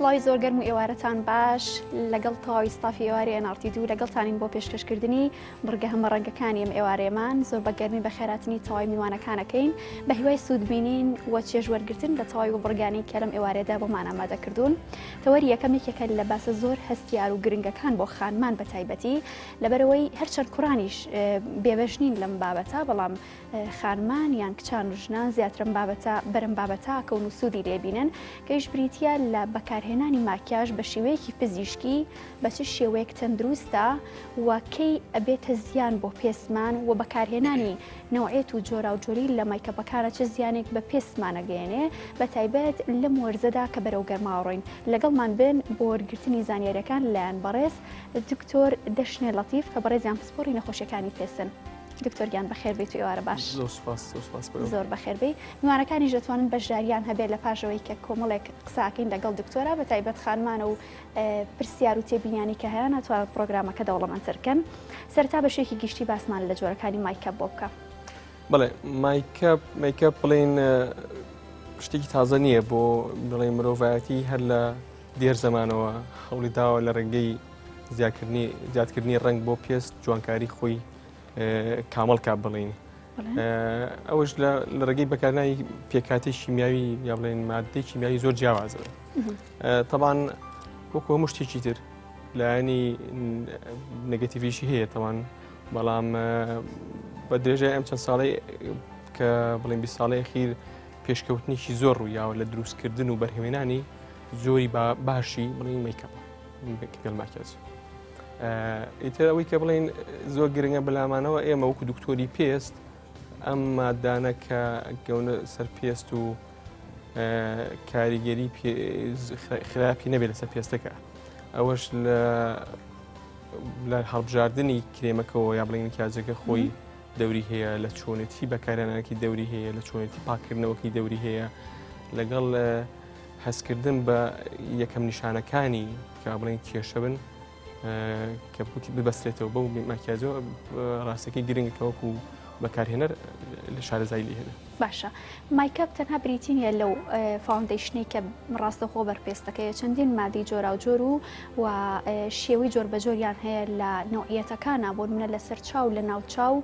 سڵاوی زۆر گەرم و ئێوارەتان باش لەگەڵ تەواوی ستافی ئێوارەی NRTD و لەگەڵتانین بۆ پێشکەشکردنی بڕگە هەمە ڕەنگەکانی ئەم ئێوارەیەمان زۆر بە گەرمی بە خێراتنی تەواوی میوانەکانەکەین بە هیوای سوودبینین و چێژوەرگرتن لە تەواوی و بڕگانی کە لەم ئێوارەیەدا بۆمان ئامادەکردوون. تەوەری یەکەم یەکێکە لە باسە زۆر هەستیار و گرنگەکان بۆ خانمان بە تایبەتی لەبەرەوەی هەرچەند کوڕانیش بێبەش نین لەم بابەتە، بەڵام خانمان یان کچان و ژنان زیاترم بابەتە بەرەم بابەتە کەون و سوودی لێبینن کەیش بریتە لە بەکارهێنانی ماکیاژ بە شێوەیەکی پزیشکی بە چ شێوەیەک تەندروستە و کەی ئەبێتە زیان بۆ پێسمان و بەکارهێنانی نەوعێت و جۆرا و جۆری لە مایکەپەکانە چه زیانێک بە پێسمانەگەیەنێ بە تایبەت لەم وەرزەدا کە بەرەو گەرماوەڕۆین. لەگەڵمان بن بۆ وەرگرتنی زانیاریەکان لایەن بەڕێز دکتۆر دەشنێ لەتیف کە بەڕێزیان پسپۆڕی نەخۆشیەکانی پێسن. دکتۆریان بەخێر بیت و ئێوارە باش. زۆر بەخێر بی. میوانەکانی دەتوانن بەشداریان هەبێت لە پاشەوەی کە کۆمەڵێک قساکەین لەگەڵ دکتۆرە بە تایبەت خانمانە و پرسیار و تێبینیانی کە هەیە ناتوانێت پرۆگرامەکە دەوڵەمەندترکەن. سەرتا بەشێکی گشتی باسمان لە جۆرەکانی مایکەپ بۆ بکە. بەڵێ مایکەپ بڵێن شتێکی تازە نییە بۆ بڵێ مرۆڤایەتی هەر لە دێر زەمانەوە هەوڵی داوە لە ڕێگەی زیادکردنی ڕنگ بۆ پێست جوانکاری خۆی کامەڵ کا بڵین. ئەوەش لە ڕێگەی بەکارنانی پێکاتی شیمیاوی یا بڵێن مادەی شیمیاوی زۆر جیاوازەوە. تەبان وەکو هەموو شتێکی تر لایەنی نەگەتیڤیشی هەیە تەوان، بەڵام بە درێژای ئەم چەند ساڵەی کە بڵێن 20 ساڵەی ئەخیر پێشکەوتنیشی زۆر ڕوویاوە لە دروستکردن و بەرهێنانی زۆری باشی بڵین مەیکەپە پێل ماکیاژ. ئیتر ئەوەی کە بڵێن زۆر گرنگە بەلامانەوە ئێمە وەکو دکتۆری پێست ئەم مادانە کە گەونە سەر پێست و کاریگەری خراپی نەبێت لەسەر پێستەکە، ئەوەش لە هەڵبژاردننی کرێمەکەەوە یا بڵێن ماکیاژەکە خۆی دەوری هەیە، لە چۆنێتی بەکارهێنانێکی دەوری هەیە، لە چۆنێتی پاکردنەوەکی دەوری هەیە، لەگەڵ هەستکردن بە یەکەم نیشانەکانی کە بڵێن کێشە بن کە ببەسترێتەوە بەو ماکیاژەوە ڕاستەکەی گرنگەکە وەکو بەکارهێنەر لە شارەزای لێهێنە. باشە، مایکەپ تەنها بریتینیە لەو فاوندیشنەی کە ڕاستەخۆ بەرپێستەکەیە، چەندین مادەی جۆرا و جۆر و شێوەی جۆر بە جۆریان هەیە لە نوعیەتەکانە بۆ منە لەسەر چاو، لە ناو چاو،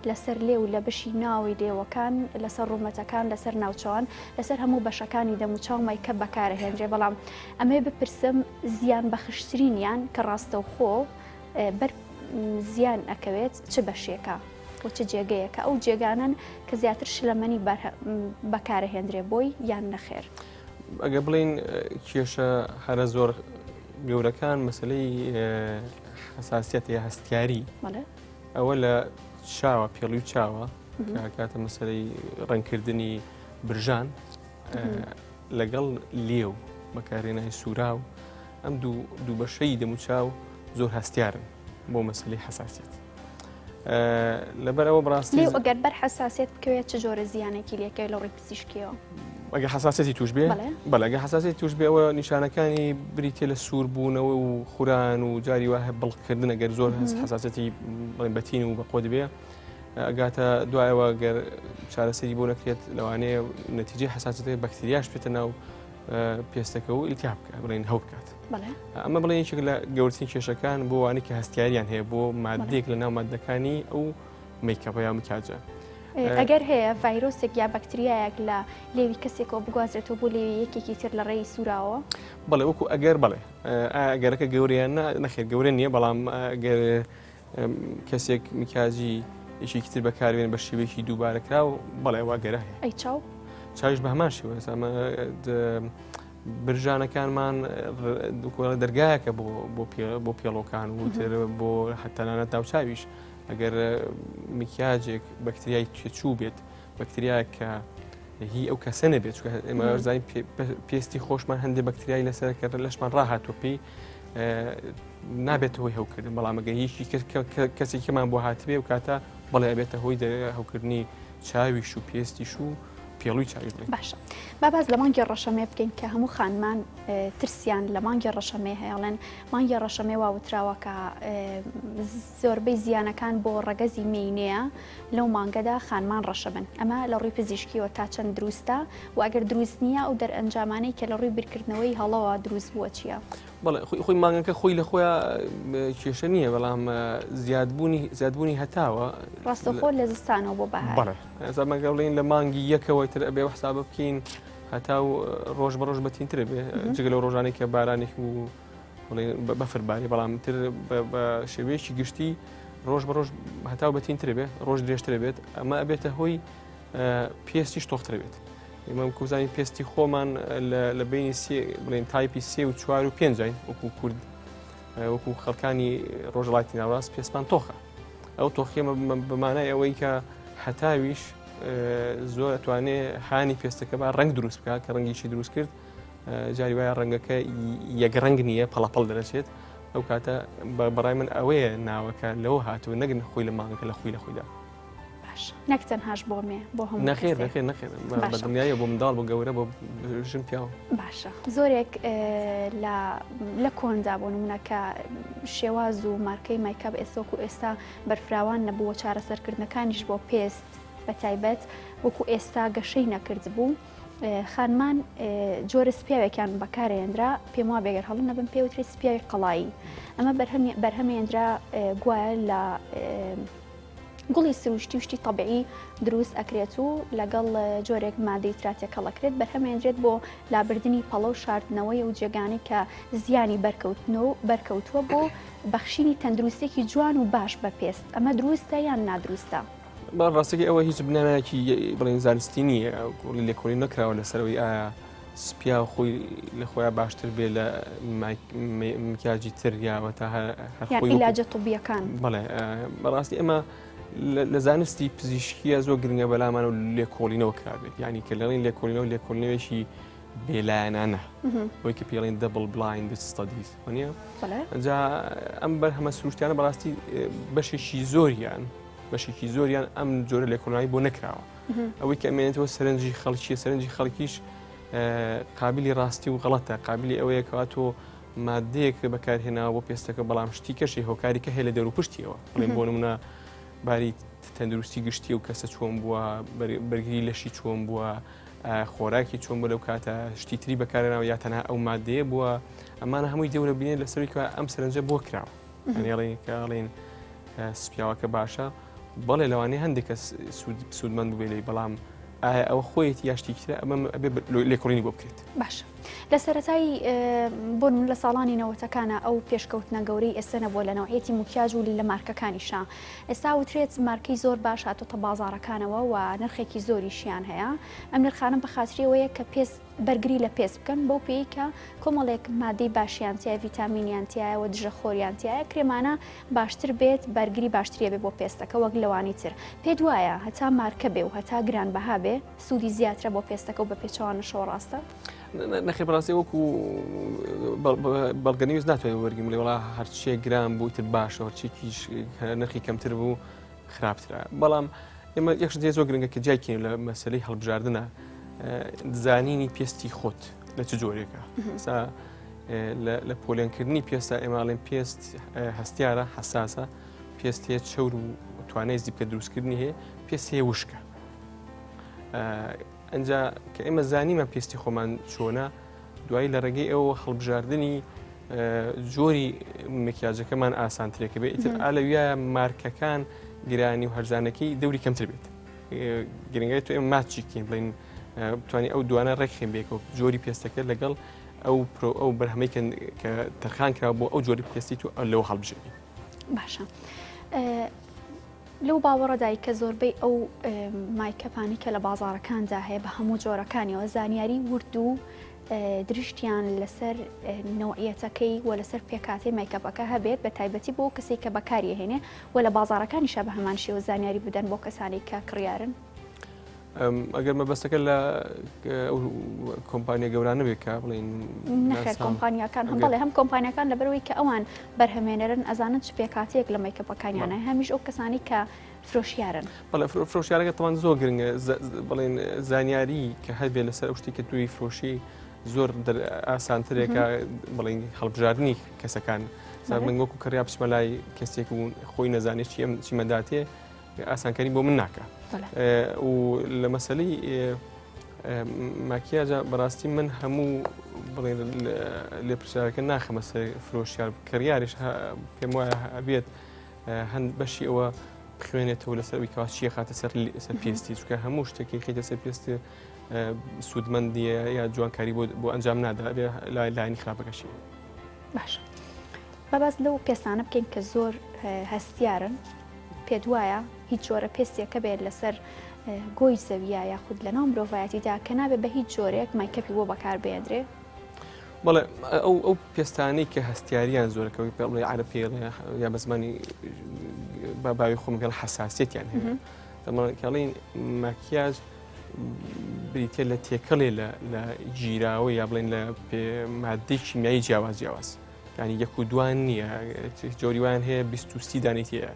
لەسەر لێ و لە بەشی ناوی لێوەکان، لەسەر ڕوومەتەکان، لەسەر ناوچەوان، لەسەر هەموو بەشەکانی دەم و چاو مایکەپ بەکارەهێنرێ. بەڵام ئەمێ بپرسم زیان بەخشترینیان کە ڕاستەوخۆ بەر زیان ئەکەوێت چ بەشێکە و چه جێگەیەکە ئەو جێگانن کە زیاتر شلەمەنی بەکارەهێنرێ بۆی یان نەخێر؟ ئەگە بڵین کێشە هەرە زۆر گەورەکان مەسلەی حساسیەت یا هەستیاری ئەوە لە چاوە، پێڵی و چاوە کاتە مەسلەی ڕەنگکردنی برژان لەگەڵ لێو بەکارهێنانی سوورا و ئەم دوو بەشەی دەم و چاو زۆر هەستیارن بۆ مەسلەی حساسیەت. لەبەرەوە بڕاستی ئەگەر بەر حساسیت بکەوێت چه جۆرە زیانێکی لێکەوێت لە ڕێی پزیشکیەوە؟ ئەگە حساسیەتی توش بێ بەڵێ ئەگە حساسیەتی توش بێ ئەوە نیشانەکانی بریتێ لە سووربوونەوە و خوران و جاری وایە بڵقکردن ئەگەر زۆر حساسیەتی بەتین و بەقۆ دەبێ ئەگاتە دوایەوە گەر چارەسەری بۆ نەکرێت لەوانەیە نەتیجەی حساسیەتی بەکتریا بێتە ناو پێستەکە و ئیلتیاب بکات بڵێن هەو بکات. ئەمە بڵێن یەکێک لە گەورەترین کێشەکان بۆ وانەی کە هەستیاریان هەیە بۆ مادەیەک لە ناو مادەکانی ئەو مەیکەپە یا ماکیاژە. ئەگەر هەیە ڤایرۆسێک یا بەکتریایەک لە لێوی کەسێکەوە بگوازرێتەوە بۆ لێوی یەکێکی تر لە ڕێی سووراوە؟ بەڵێ وەکو ئەگەر بڵێ ئەگەرەکە گەورەیان نەخێر گەورە نییە، بەڵام ئەگەر کەسێک ماکیاژی یەکێکی تر بەکاربێن بە شێوەیەکی دووبارەکرا و بەڵێ واگەرە هەیە. ئەی چاو؟ چاویش بە هەمان شێوە ئەمە برژانەکانمان دەرگایەکە بۆ پێڵۆکان و تر بۆ حتەنانەت ناوچاویش ئەگەر ماکیاژێک بەکتریای چوو بێت، بەکتریایە کە هی ئەو کەسە نەبێت، ئێمە زانین پێستی خۆشمان هەندێک بەکتریای لەسەرکە لەشمان ڕاهاتوە پێی نابێت هۆی هەوکردن، بەڵام ئەگەر هیچی کەسێکمان بۆ هاتبێ و کاتە بەڵێ ئەبێتە هۆی هەوکردنی چاویش و پێستیش و پێڵووی چاوی بڵێ. باشە باباز لە مانگی ڕەشەمێ بکەین کە هەموو خانمان ترسیان لە مانگی ڕەشەمێ هەیەڵێن مانگی ڕەشەمێ واوتراوە کە زۆربەی زیانەکان بۆ ڕەگەزی مینەیە لەو مانگەدا خانمان ڕەشە بن ئەمە لە ڕووی پزیشکیەوە تا چەند دروستە و ئەگەر دروست نییە ئەو دەرئەنجامانەی کە لە ڕووی بیرکردنەوەی هەڵەوە دروست بووە چییە؟ بەڵێ خۆی مانگەکە خۆی لە خۆیان کێشە نییە بەڵام زیادبوونی هەتاوە ڕاستەخۆ لە زستانەوە بۆ بەهار. بەڵێ زەمەگە بڵێن لە مانگی یەکەوەی تر ئەبێ حسابە بکەین هەتا و ڕۆژ بە ڕۆژ بەتینترە بێ جگە لەو ڕۆژانێک کە بارانێک و بەفرباری بەڵام تر بە شێوەیەکی گشتی ڕۆژ بە ڕۆژ هەتا و بەتینترە بێ ڕۆژ درێژترە بێت ئەمە ئەبێتە هۆی پێستی شتۆخترە بێت. ئێمە کوزانی پێستی خۆمان لە بینی بڵێن تایپی 3 و 4 و 5 وەکو کورد وەکو خەڵکانی ڕۆژهڵاتی ناوەڕاست پێستمان تۆخە. ئەو تۆخیمە بەمانای ئەوەی کە هەتاویش زۆر ئەتوانێت هانی پێستەکە بە ڕنگ دروست بکات کە ڕەنگیشی دروست کرد جاری وایە ڕەنگەکە یەک ڕەنگ نییە پەڵەپەڵ دەرەچێت ئەو کاتە بەڕای من ئەوەیە ناوەکە لەوە هاتووە نەگن خۆی لە مانگەکە لە خۆیدا. نەک تەنهاش بۆ مێ بۆ هەموو نەخێر بە دنیاە بۆ منداڵ بۆ گەورە بۆ ژن پیاوە. باشە زۆرێک لە کۆندا بۆ نمونەکە شێواز و مارکەی مایکاب ئێسۆک و ئێستا بەرفراوان نەبووە چارەسەرکردنەکانیش بۆ پێست بە تایبەت وەکو ئێستا گەشەی نەکرد بوو. خانمان جۆرە سپیاوێکیان بەکارهێنرا پێم وا بێگەر هەڵم نەبم پێوتری سپیاوی قەڵایی ئەمە بەرهەمێنرا گوایە لە گوڵی سروشتی و شتی تەبیعی دروست ئەکرێت و لەگەڵ جۆرێک مادەی تراتێکەڵەکرێت بەرهەمێنرێت بۆ لابردنی پەڵە و شاردنەوەی و جێگانی کە زیانی بەرکەوتووە بۆ بەخشینی تەندروستێکی جوان و باش بە پێست ئەمە دروستە یان نادروستە؟ ڕاستەکە ئەوە هیچ بنامەیەکی بڵێن زانستی نییە گوڵی لێکۆڵی نەکراوە لەسەرەوەی ئایا سپیا خۆی لە خۆیان باشتر بێ لە مکیاجی تر یاوە تا هەرخۆی عیلاجە طبیەکان. بەڵێ بەڕاستی ئەمە لە زانستی پزیشکیە زۆر گرنگە بەلامان و لێکۆڵینەوە کرابێت یعنی کە لەڵین لێکۆڵینەوەیشی بێلایەنانە بۆی کە پێڵین دەبڵ بلاین ستادیز وانە ئەجا ئەم بەرهەمە سروشتیانە بەڕاستی بەشێکی زۆریان ئەم جۆرە لێکۆڵینەوەی بۆ نەکراوە ئەوەی کە ئەمێنێتەوە سەرنجی خەڵکیە سەرنجی خەڵکیش قابلی ڕاستی و غەڵەتە قابلی ئەوەیە کەوا تۆ مادەیەک بەکارهێناوە بۆ پێستەکە بەڵام شتی کەشی هۆکاری کە هەیە لە دەرو پشتیەوە بڵێن بۆ نمونە باری تەندروستی گشتی و کەسە چۆن بووە بەرگری لەشی چۆن بووە خۆراکی چۆن بۆ لەو کاتە شتی تری بەکارێناوە یا تەنها ئەو مادەیە بووە ئەمانە هەمووی دەورە بینێت لەسەری کە ئەم سەرنجە بۆ کراوە ئەنێڵێن کەڵێن سپیاوەکە باشە بەڵێ لەوانەیە هەندێک کەس سوودمەند بووێ لێ بەڵام ئایا ئەوە خۆیەتی یاشتیکترە ئەمە ئەبێ لێکۆڵینی بۆ بکرێت. باشە لە سەرەتایی بۆ لە ساڵانی نەوەتەکانە ئەو پێشکەوتنە گەورەی ئێستا نەبووە لە نەوعەتی موکیاژ و لە مارکەکانیشە ئێستا وترێت مارکەی زۆر باش هاتۆتە بازاڕەکانەوە و نرخێکی زۆریشیان هەیە ئەم نرخانە بە خاتریەوەیە کە پێست بەرگری لە پێست بکەن بەو پێی کە کۆمەڵێک مادەی باشیانتیای ڤیتامینیانتیایەوە دژە خۆریانتیایە کرێمانە باشتر بێت بەرگری باشتریە بێ بۆ پێستەکە وەک لەوانی تر پێ دوایە هەتا مارکە بێ و هەتا گرانبەها بێ سوودی زیاترە بۆ پێستەکە و بە پێچەوانە شەوە ڕاستە؟ نەخێ بەڕاستی وەکو بەڵگەنیوز ناتوانێت وەرگیم لێ وڵا هەرچیە گران بوو تر باشە هەرچێکیش نرخی کەمتر بوو خراپترە بەڵام ئێمە یەکش دێ زۆر گرنگە کە جایکەین لە مەسەلەی هەڵبژاردنە دزانینی پێستی خۆت لە چ جۆرێکە لە پۆلێنکردنی پێستا ئێماڵێن پێست هەستیارە حساسە پێست هەیە چەور و توانای زیبکە دروستکردنی هەیە پێست هەیە وشکە ئەنجا کە ئێمە زانیمە پێستی خۆمان چۆنە دوایی لە ڕێگەی ئەوە هەڵبژاردننی جۆری مکیاجەکەمان ئاسانترێکە بێت ئیتر ئالەویە مارکەکان گرانی و هەرزانەکەی دەوری کەمتر بێت گرنگای تو ئێمە ماچیکەین بڵین بتوانانی ئەو دوانە ڕێکخێن بێکەوە جۆری پێستەکە لەگەڵ ئەو بەرهەمەی کە تەرخان کرا بۆ ئەو جۆری پێستی تو لەوە هەڵبژێنی. باشە لەو باوەڕەدای کە زۆربەی ئەو مایکەپانی کە لە بازاڕەکاندا هەیە بە هەموو جۆرەکانیەوە زانیاری ورد و دروشتیان لەسەر نەوعیەتەکەی و لەسەر پێکاتی مایکەپەکە هەبێت بە تایبەتی بۆ کەسێک کە بەکاریهێنێ و لە بازاڕەکانیشە بە هەمان شێوە زانیاری بدەن بۆ کەسانی کە کڕیارن. ئەگەر مەبەستەکە لە کۆمپانیا گەورانە بێت کە بڵین نەخێر کۆمپانیاکان هەم بەڵێ هەم کۆمپانیاکان لەبەرەوەی کە ئەوان بەرهەمێنەرن ئەزانن چ پێکاتێک لە میکەپەکانیانە هەمیش ئەو کەسانی کە فرۆشیارن. بەڵێ فرۆشیارەکە تەوان زۆر گرنگە بڵێن زانیاری کە هەبێت لەسەر ئەو شتی کە توی فرۆشی زۆر ئاسانترێکە بڵین هەڵبژاردننی کەسەکان من وەکو کەڕیا بچمە لای کەسێک و خۆی نەزانێت چیمەداتێ ئاسانکاری بۆ من ناکە و لە مەسلەی ماکیاجە بەڕاستی من هەموو بڵێن لێ پرسیارەکە ناخەمە سەر فرۆشیار کڕیارش پێم وایە ئەبێت هەند بەشی ئەوە بخوێنێتەوە لەسەروی کەوا چیە خاتە سەر پێستی چکە هەموو شتێکی خیتە سەر پێستی سوودمەندیە یا جوانکاری بۆ ئەنجام نادا لایانی خراپەکەشی. باش بەباز لەو پێستانە بکەین کە زۆر هەستیارن پێت وایە هیچ جۆرە پێستێکە بێت لەسەر گۆی زەویە یاخود لە ناو مرۆڤایەتیدا کە نابێت بە هیچ جۆرێک مایکەپی بۆ بەکاربێنرێ؟ بەڵێ ئەو پێستانەی کە هەستیاریان زۆرەکەوی پێ بڵێ عارە پێڵێ یا بە زمانی باوی خۆمگەڵ حساسیەتیان هەیە دەمەڵێن ماکیاژ بریتێ لە تێکەڵێ لە گیراوە یا بڵێن لە مادەی کیمیایی جیاواز ینی یەک و دوان نییە جۆریوان هەیە 23 دانیتیە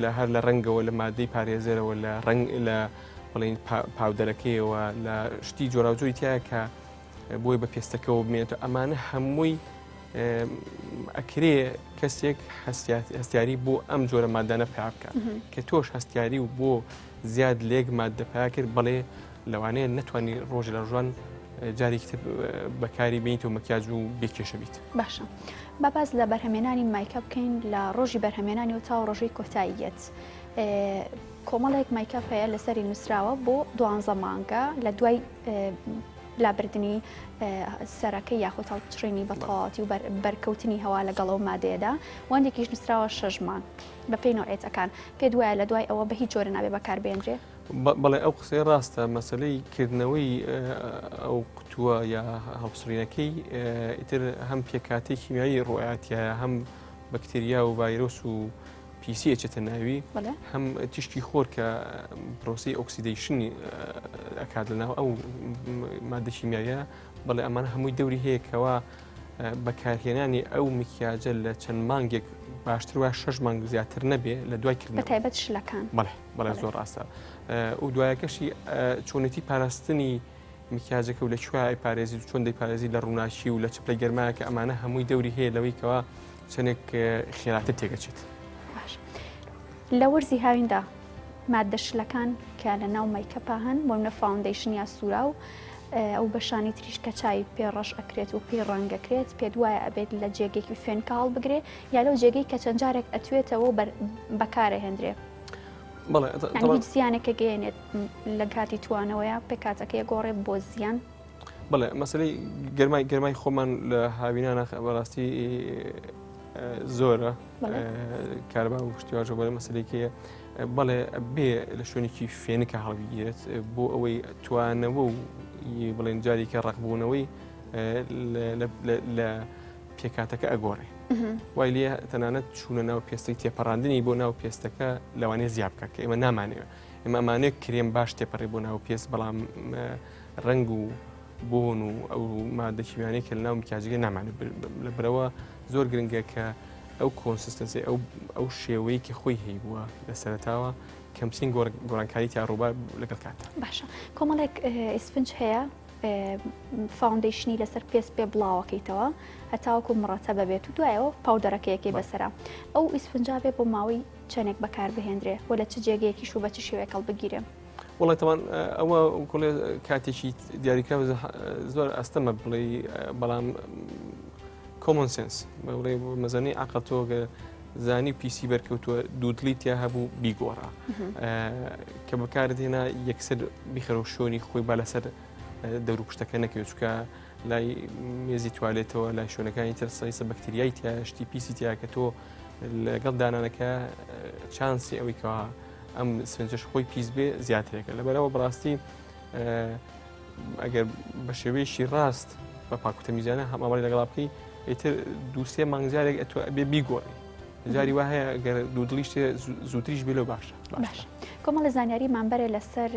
لە هەر لە ڕەنگەوە لە مادەی پارێزەرەوە لە ڕنگ لە بڵین پاودەرەکەیەوە لە شتی جۆراوجۆری تایە کە بۆی بە پێستەکەەوە بمێنێتەوە ئەمانە هەمووی ئەکرێ کەسێک هەستیاری بۆ ئەم جۆرە مادانە پیا بکە کە تۆش هەستیاری و بۆ زیاد لێک مادە پیا کرد بڵێ لەوانەیە نەتوانانی ڕۆژ لە ڕۆژان جاری کتب بەکاری بینیتەوە مەکیاج و بێکێشە بیت. باشە بەباز لە بەرهەمێنانی مایکە بکەین لە ڕۆژی بەرهەمێنانی و تا ڕۆژەی کۆتاییەت کۆمەڵێک مایکەپ هەیە لەسەری نووسراوە بۆ 12 مانگە لە دوای لابردنی سەرەکەی یاخۆ هەڵبچڕێنی بەتەواوەتی و بەرکەوتنی هەوا لەگەڵەوە مادەیەدا وەندێکیش نووسراوە 6 مانگ بە پێی نوعێتەکان پێت وایە لە دوای ئەوە بە هیچ جۆرە نابێ بەکاربێنرێ؟ بەڵێ ئەو قسەی ڕاستە مەسلەی کردنەوەی ئەو قوتووە یا هەڵبسڕینەکەی ئیتر هەم پێکاتی کیمیایی ڕۆیاتە هەم بەکتریا و ڤایرۆس و پیسی ئەچێتە ناوی هەم تیشکی خۆر کە پرۆسی ئۆکسیدەیشنی ئەکات لەناو ئەو مادە کیمیایە بەڵێ ئەمانە هەمووی دەوری هەیە کەوا بەکارهێنانی ئەو مکیاجە لە چەند مانگێک باشتر وە 6 مانگ زیاتر نەبێ لە دوای کردن بەتایبەت شلەکان بەڵێ زۆر ڕاستە و دوایەکەشی چۆنێتی پاراستنی مکیاجەکە و لە کوێ پارێزی و چۆن دەیپارێزی لە ڕووناچی و لە چپلە گەرمایەکە ئەمانە هەمووی دەوری هەیە لەوەی کەوا چەندێک خێراتر تێگەچێت. لە وەرزی هاویندا مادە شلەکان کە لە ناو مایکەپا هەن وەنە فاوندیشن یا سوورا و ئەو بەشانی تریش کە چای پێڕەش ئەکرێت و پێی ڕەنگەکرێت پێت وایە ئەبێت لە جێگێکی فێنکاڵ بگرێ یا لەو جێگەی کە چەند جارێک ئەتوێتەوە بەکارە هێندرێ هیچ زیانێکە گەێنێت لە کاتی توانەوەیە پێکاتەکەی گۆڕێ بۆ زیان. بەڵێ مەسلەی گەرمای خۆمان لە هاوینانە بەڕاستی زۆرە کاربا و پشتیواژە بۆ مەسلەیەکەیە بەڵێ بێ لە شوێنێکی فێنەکە هەڵبگیرێت بۆ ئەوەی توانەوە و بڵێن جارێکە ڕقبوونەوەی لە پێکاتەکە ئەگۆڕێ وای لێ تەنانەت چوونە ناو پێستەی تێپەڕاندنی بۆ ناو پێستەکە لەوانەیە زیاب بکە کە ئێمە نامانەوە ئێمە ئەمانەیە کرێم باش تێپەڕێ بۆ ناو پێست بەڵام ڕنگ و بۆن و ئەو مادە کیمیانەی کە لە ناو مکیاجەکە نامانێت لە برەوە زۆر گرنگە کە ئەو کۆنسیستەنسی ئەو شێوەیە کە خۆی هەیە بووە لە سەرەتاوە کەمسین گۆڕانکاری تا ڕووبار لەگەڵ کاتە. باشە کۆمەڵێک ئیسفنج هەیە فاوندیشنی لەسەر پێست پێ بڵاوەکەیتەوە هەتاوەکو مڕەتە بەبێت و دوایەوە پاودەرەکەیەکی بەسەرا ئەو ئیسفنجا بێ بۆ ماوەی چەندێک بەکار بهێنرێ و لە چ جێگەیەکیش و بە چ شێوەیە هەڵبگیرێ؟ وڵی تەوان ئەوە کۆڵێ کاتێکی دیاریکرا زۆر ئەستەمە بڵێ بەڵام کۆمن سنس بڵێ مەزانی عقل تۆگە زانی پیسی بەرکەوتووە دوودلیتیا هەبوو بیگۆڕە کە بەکارت هێنا یەکسەر بیخەرەوە شۆنی خۆی با لەسەر دەور و پشتەکە نەکەوێت چکە لای مێزی توالێتەوە لای شوێنەکانی تر سایسە بەکتریایی تیا شتی پیسی تیا کە تۆ لەگەڵ دانانەکە چانسی ئەوەی کەوا ئەم سفنجەش خۆی پیس بێ زیاترێکە لەبەرەوە بەڕاستی ئەگەر بە شێوەیەشی ڕاست بە پاکوتە میزانە هەماوەڵی لەگەڵا بکەی ئیتر دووسێ مانگزارێک بێ بیگۆڕی جاری وایە ئەگەر دوودڵیش زووتریش بێ لەو باشە. باش کۆمەڵە زانیاریمان بەرە لەسەر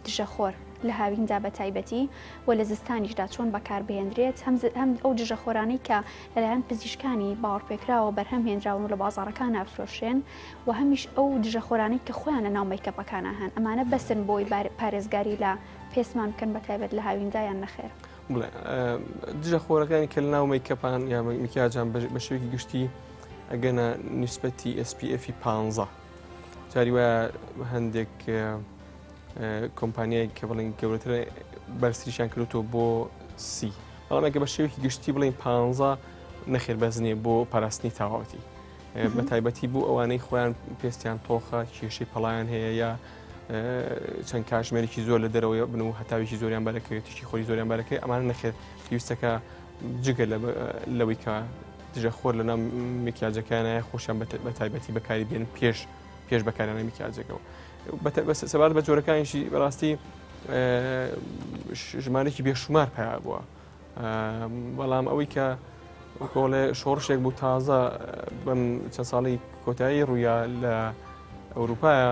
دژەخۆر لە هاویندا بە تایبەتی و لە زستانیشدا چۆن بەکاربهێنرێت هەم ئەو دژەخۆرانەی کە لەلایەن پزیشکانی باوەڕپێکراوە بەرهەم هێنراون و لە بازاڕەکان ئافرۆشێن و هەمیش ئەو دژەخۆرانەی کە خۆیان لە ناو مەیکەپەکانە هەن ئەمانە بەسن بۆی پارێزگاری لە پێسمان بکەن بە تایبەت لە هاویندایان نەخێر. بڵێ دژەخۆرەکانی کە لە ناو مەیکەپان یا مکیاجان بە شێوەیەکی گشتی ئەگەنە نیسبەتی SPF 15 جاری وایە هەندێک کۆمپانیای کە بڵێن گەورەتر بەرزتریشیان کردوتەوە بۆ سی بەڵام ئەگە بە شێوەیەکی گشتی بڵێن 15 نەخێر بەزنێ بۆ پاراستنی تاواتی بە تایبەتی بۆ ئەوانەی خۆیان پێستیان تۆخە کێشەی پەڵیان هەیە یا چەند کاتژمێرێکی زۆر لە دەرەوەی بن و هەتاوێکی زۆریان بەرەکەوێت تشی خۆری زۆریان بەرەکەی ئەمانە نەخێر پێویستەکە جگە لەوەی کە دژەخۆر لە ناو مکیاجەکانە خۆشیان بە تایبەتی بەکاری بێن پێش بەکارانە مکیاجەکەەوە سەبارەت بە جۆرەکانیشی بەڕاستی ژمارێکی بێشمار پیا بووە بەڵام ئەوەی کە کۆڵێ شۆڕشێک بوو تازە بەم چەند ساڵی کۆتایی ڕوویا لە ئەوروپایە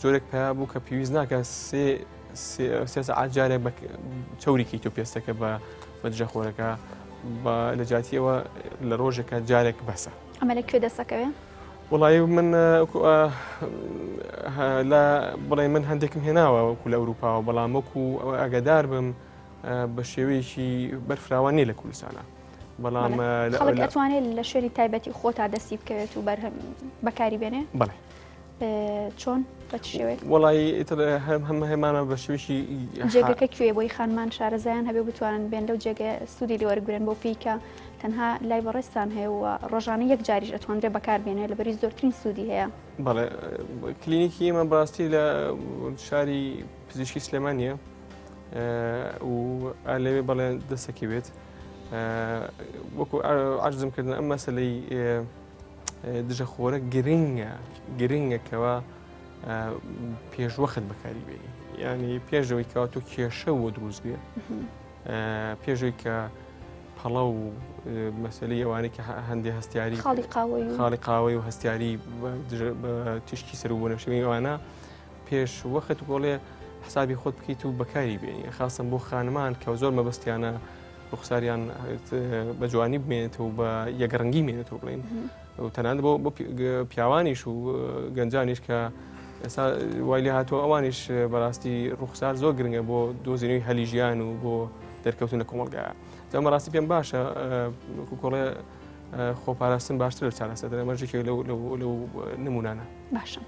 جۆرێک پیا بوو کە پێویست ناکە سێ سەعات جارێک چەوریکی تۆ پێستەکە بە دژەخۆرەکە لە جاتیەوە لە ڕۆژێکە جارێک بەسە. ئەمە لەکوێ دەسەکەوێ؟ وڵی من بڵێ من هەندێکم هێناوە وەکو لە ئەوروپاوە بەڵام وەکو ئەگەدار بم بە شێوەیەکی بەرفراوانێ لە کوردستانە بەڵام خەڵک ئەتوانێت لە شوێنی تایبەتی خۆتا دەستی بکەوێت و بەکاری بێنێ؟ بڵێ چۆن بە شێوەیە؟ وڵی هەمە هێمانە بە شێوەیەکی جێگەکە کوێ بۆی خانمان شارەزایان هەبێ بتوانن بێن لەو جێگە سوودی لێوەرگرن بۆ پیکە تەنها لای بەڕێستان هەیە و ڕۆژانە یەک جاریش ئەتوانرێ بەکاربێنێ لەبەری زۆرترین سوودی هەیە. بەڵێ کلینیکی ئێمە بەڕاستی لە شاری پزیشکی سلێمانیە و لەوێ بەڵێ دەسەکەوێت وەکو عەرزم کردن ئەم مەسەلەی دژەخۆرە گرنگەکەوە پێشوەخت بەکاری بێنی یعنی پێشەوەی کەوا تۆ کێشە بۆ دروست بێ پێشەوەی کە پەڵە و مەسەلەی ئەوانەی کە هەندێک هەستیاری خاڵی قاوەی و هەستیاری بە تشکی سەر بوو نەشێوی ئەوانە پێش وەخت گۆڵێ حسابی خۆت بکەیت و بەکاری بێنی خاصن بۆ خانمان کە زۆر مەبەستیانە ڕوخساریان بە جوانی بمێنێتەوە بە یەکڕەنگی مێنێتەوە بڵێن و تەنانەت بۆ پیاوانیش و گەنجانیش کە ئێستا وای لێ هاتووە ئەوانیش بەڕاستی ڕوخسار زۆر گرنگە بۆ دۆزینەوەی هەلی ژیان و بۆ دەرکەوتن لە کۆمەڵگایە ئەمە ڕاستی پێم باشە کۆڵێ خۆپاراستن باشتر لە چارەسەر مەرجێک لەو نمونانە باشە.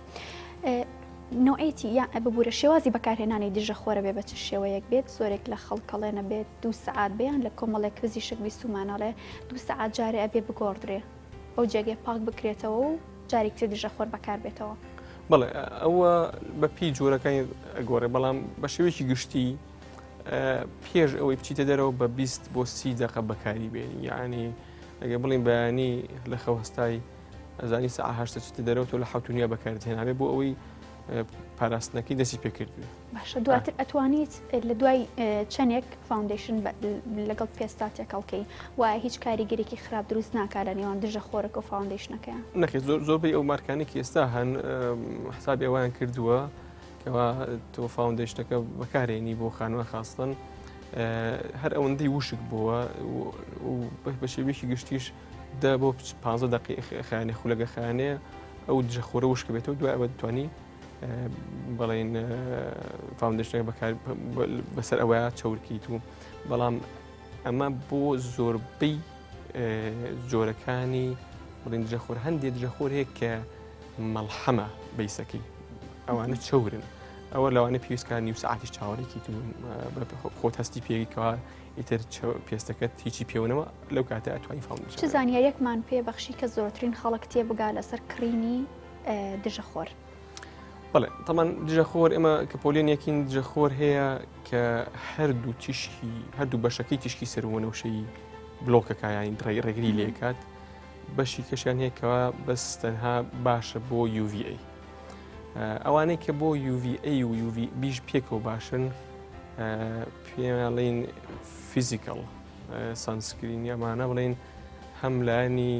نوعیتی یا ببوورە شێوازی بەکارهێنانی دژەخۆرە بێ بە چ شێوەیەک بێت زۆرێک لە خەڵکەڵێنە بێت 2 سعات بێن لە کۆمەڵێک پزیشک بیستمانەڵێ 2 سعات جارێ ئەبێ بگۆڕدرێ ئەو جێگێ پاک بکرێتەوە و جارێکی دژەخۆر بەکار بێتەوە. بەڵێ ئەوە بە پی جۆرەکانی ئەگۆڕێ بەڵام بە شێوەیەکی گشتی پێش ئەوەی بچیتە دەرەوە بە 20 بۆ 30 دقە بەکاری بێنی یعنی ئەگە بڵین بەیانی لە خەوەستای ئەزانی سەعات 8 چیتە دەرەوە تۆ لە 7:30 بەکارهێنابێ بۆ ئەوەی پاراستنەکەی دەستی پێکردوێ. باشە دواتر ئەتوانیت لە دوای چەندێک فاوندیشن لەگەڵ پێستاتێکەڵکەی وایە هیچ کاریگەرێکی خراپ دروست ناکات لە نێوان دژەخۆرەکە و فاوندیشنەکە؟ نەخێت زۆربەی ئەو مارکانێکی ئێستا هەن حسابی ئەویان کردووە کەوا تۆ فاوندیشنەکە بەکارێنی بۆ خانووە خاستن هەر ئەوەندەی وشک بووە بە شێوەیەکی گشتیش بۆ 15 دقیقە خیانێ خولەگە خانەیە ئەو دژەخۆرە وشک بێتەوە دوای ئەوە دەتوانی بەڵێن فاوندیشنەکە بەسەر ئەوەیە چەورکیت و بەڵام ئەمە بۆ زۆربەی جۆرەکانی بڵێن دژەخۆر هەندێک دژەخۆر هەیە کە مەڵحەمە بەیسەکەی ئەوانە چەورن ئەوە لەوانە پێویستکە نیو سەعاتیش چاوەڕێکی خۆت هەستی پێویکەوە ئیتر پێستەکەت هیچی پێونەوە لەو کاتە ئەتوانی فاوندیشن. چ زانیاریەکمان پێ بەخشی کە زۆرترین خەڵک تێبگا لەسەر کڕینی دژەخۆر؟ بەڵێ تەمان دژەخۆر ئێمە کە پۆلێن یەکین دژەخۆر هەیە کە هەردوو بەشەکەی تشکی سەروەنەوشەی بلۆکەکە یانی ڕێگری لێکات بەشی کەشیان هەیەکەوە بەس تەنها باشە بۆ UVA ئەوانەی کە بۆ UVA و UVBش پێکەوە باشن پێڵین فیزیکەڵ سانسکرین ئەمانە بڵێن هەم لایانی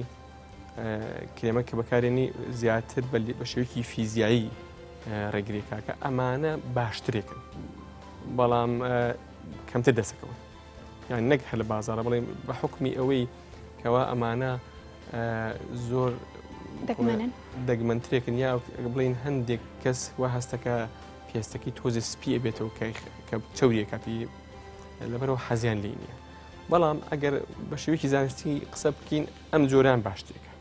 کرێمە کە بەکارێنی زیاتر بە شێوەیەکی فیزیایی ڕێگریکا کە ئەمانە باشترێکن بەڵام کەمتر دەسەکەون یان نەک هەر لە بازارە بڵێ بە حکمی ئەوەی کەوا ئەمانە زۆر دەگمەنترێکن یا بڵین هەندێک کەس وا هەستەکە پێستەکەی تۆزی سپیە بێتەوە کە چاوریەکە پێی لەبەرەوە حەزیان لێ نییە بەڵام ئەگەر بە شێوەیەکی زانستی قسە بکەین ئەم جۆران باشترێکە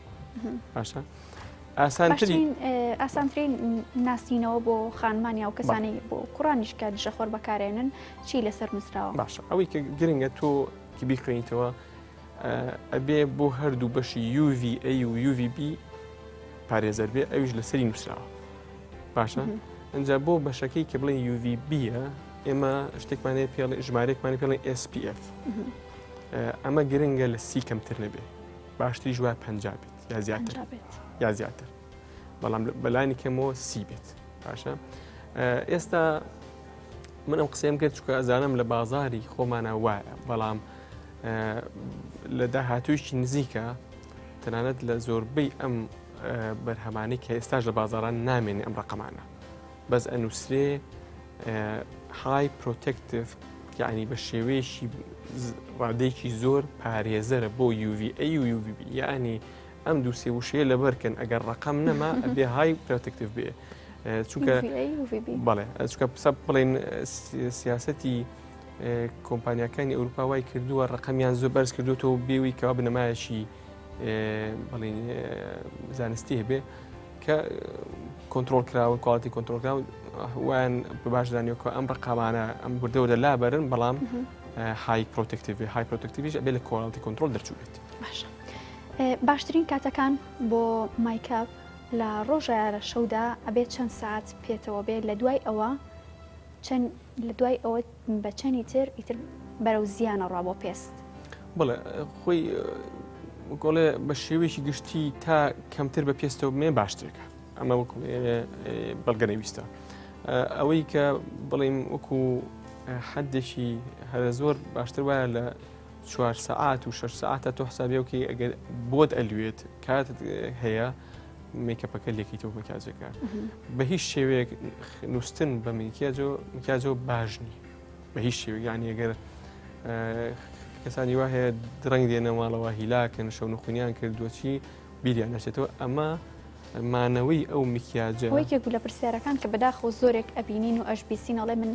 باشە ئاسانترین ناسینەوە بۆ خانمانیا و کەسانی بۆ کوڕانیش کە دژەخۆر بەکارێنن چی لەسەر نووسراوە باشە ئەوەی کە گرنگە تۆ کی بیخوێنیتەوە ئەبێ بۆ هەردوو بەشی UVA و UVB پارێزەر بێ ئەویش لەسەری نووسراوە باشە ئەنجا بۆ بەشەکەی کە بڵێن UVBە ئێمە شتێکمانەیە پێڵێ ژمارەیەکمانە پێڵێن SPF ئەمە گرنگە لە 30 کەمتر نەبێ باشتری ژوار 50 بێت یا زیاتر بەڵام بەلانی کەمەوە 30 بێت باشە ئێستا من ئەم قسەم کرد چکە ئەزانم لە بازاری خۆمانە وایە بەڵام لە داهاتوویشی نزیکە تەنانەت لە زۆربەی ئەم بەرهەمانی کە ئێستاش لە بازاران نامێنێ ئەم ڕقەمانە بەس ئەنووسرێ های پرۆتێکتیڤ یعنی بە شێوەیەکی ڕادێکی زۆر پارێزەرە بۆ UVA و UVB یعنی ئەم دوو سێ وشەیە لەبەرکەن ئەگەر ڕقەم نەما ئەبێ های پرۆتێکتیڤ بێ چونکە بەڵێ چونکە سەب بڵێن سیاسەتی کۆمپانیەکانی ئەوروپا وای کردووە ڕقەمیان زۆر بەرز کردوێتەوە بێوی کەوا بنەمایەکی بڵێن زانستی هەبێ کە کۆنتترۆل کراون کواڵەتی کۆنتترۆل کراون وان باش دانیوکە ئەم ڕقامانە ئەم بردەوە لە لابەرن بەڵام های پرۆتێکتیڤ های پرۆتێکتیڤیش ئەبێ لە کۆڵەتی کۆنتترۆل دەرچوو بێت باشە باشترین کاتەکان بۆ مایکاپ لە ڕۆژە لە شەودا ئەبێت چەند ساعت پێێتەوە بێت لە دوای ئەوە بە چەندی تر ئیتر بەرەو زیانە ڕوا بۆ پێست بڵێ خۆی گۆڵێ بە شێوەیەکی گشتی تا کەمتر بە پێستەوە مێ باشترێکە ئەمە وەکو بەڵگەنەویستە ئەوەی کە بڵێم وەکو حەدێکی هەرە زۆر باشتر وایە لە 4 ساعات و 6 ساعتە تۆ حسابیەوەکی ئەگەر بۆت ئەلوێت کاتت هەیە میکەپەکە لێکیتەوە مکیاجەکە بە هیچ شێوەیەک نووسن بە مکیاجەوە باش نی بە هیچ شێوەیە یعنی ئەگەر کەسانی وا هەیە درەنگ دێنە ماڵەوە هیلاکەن شەو نخوێنیان کردووەچی بیریان نەچێتەوە ئەمە مانەوەی ئەو مکیاجە وەیەک لە پرسیارەکان کە بەداخۆ زۆرێک ئەبینین و ئەشبیسین ئەڵێ من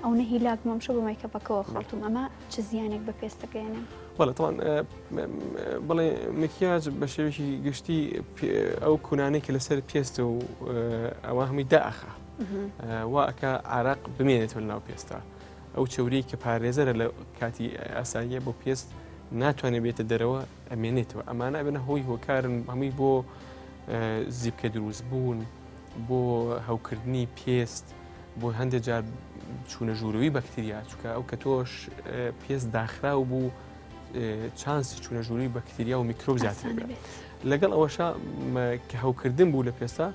ئەو نەهیلاک مەمشە بۆ مایکەپەکەەوە خەڵتوم ئەمە چ زیانێک بە پێستەکەێنن بەڵێ تاوان بڵێ مکیاج بە شێوێکی گشتی ئەو کونانێک کە لەسەر پێستە و ئەوە هەمووی داخە واکە عراق بمێنێتەوە ناو پێستا ئەو چوری کە پارێزەرە لە کاتی ئاساییە بۆ پێست ناتوانێت بێتە دەرەوە ئەمێنێتەوە ئەمانە بنە هۆی هۆکارن هەمووی بۆ زیبکە دروست بوون بۆ هەوکردنی پێست بۆ هەندێک جار چوونە ژوورەوەی بەکتریا چکە ئەو کە تۆش پێست داخراو بوو چانسی چوونە ژووری بەکتریا و میکرۆب زیاتر لەگەڵ ئەوەشە کە هەوکردن بوو لە پێستا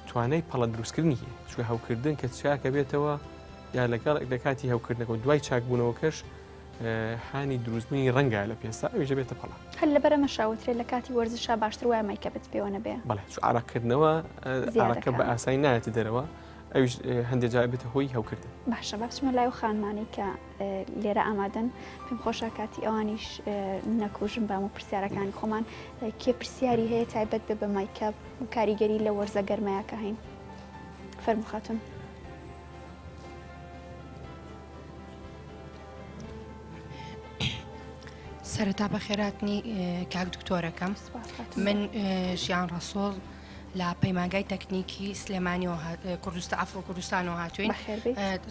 توانای پەڵە دروستکردنی چکە هەوکردن کە چاکە بێتەوە یا لەگەڵ لە کاتی هەوکردنەوە دوای چاکبوونەوەکەش هانی دروستبوونی ڕەنگە لە پێستا ئەویژە بێتە پەڵە هەر لەبەرە مەشاوترێت لە کاتی وەرزشا باشتر وایە مایکەپت پێوە نەبێ بەڵێ ئاراکردنەوە ئاراکە بە ئاسایی نایەتە دەرەوە ئەویش هەندێک جار بێتە هۆی هەوکردن باشە بچمە لای و خانمانی کە لێرە ئامادەن پێم خۆشە کاتی ئەوانیش نەکوژم بام و پرسیارەکانی خۆمان کێ پرسیاری هەیە تایبەت بێ بە مایکەپ و کاریگەری لە وەرزە گەرمایەکە هەین فەرموو خاتون سەرەتا بەخێراتنی کاک دکتۆرەکەم من ژیان ڕەسۆڵ لە پەیمانگای تەکنیکی سلێمانی کوردستان ئەفرۆ کوردستانەوە هاتووین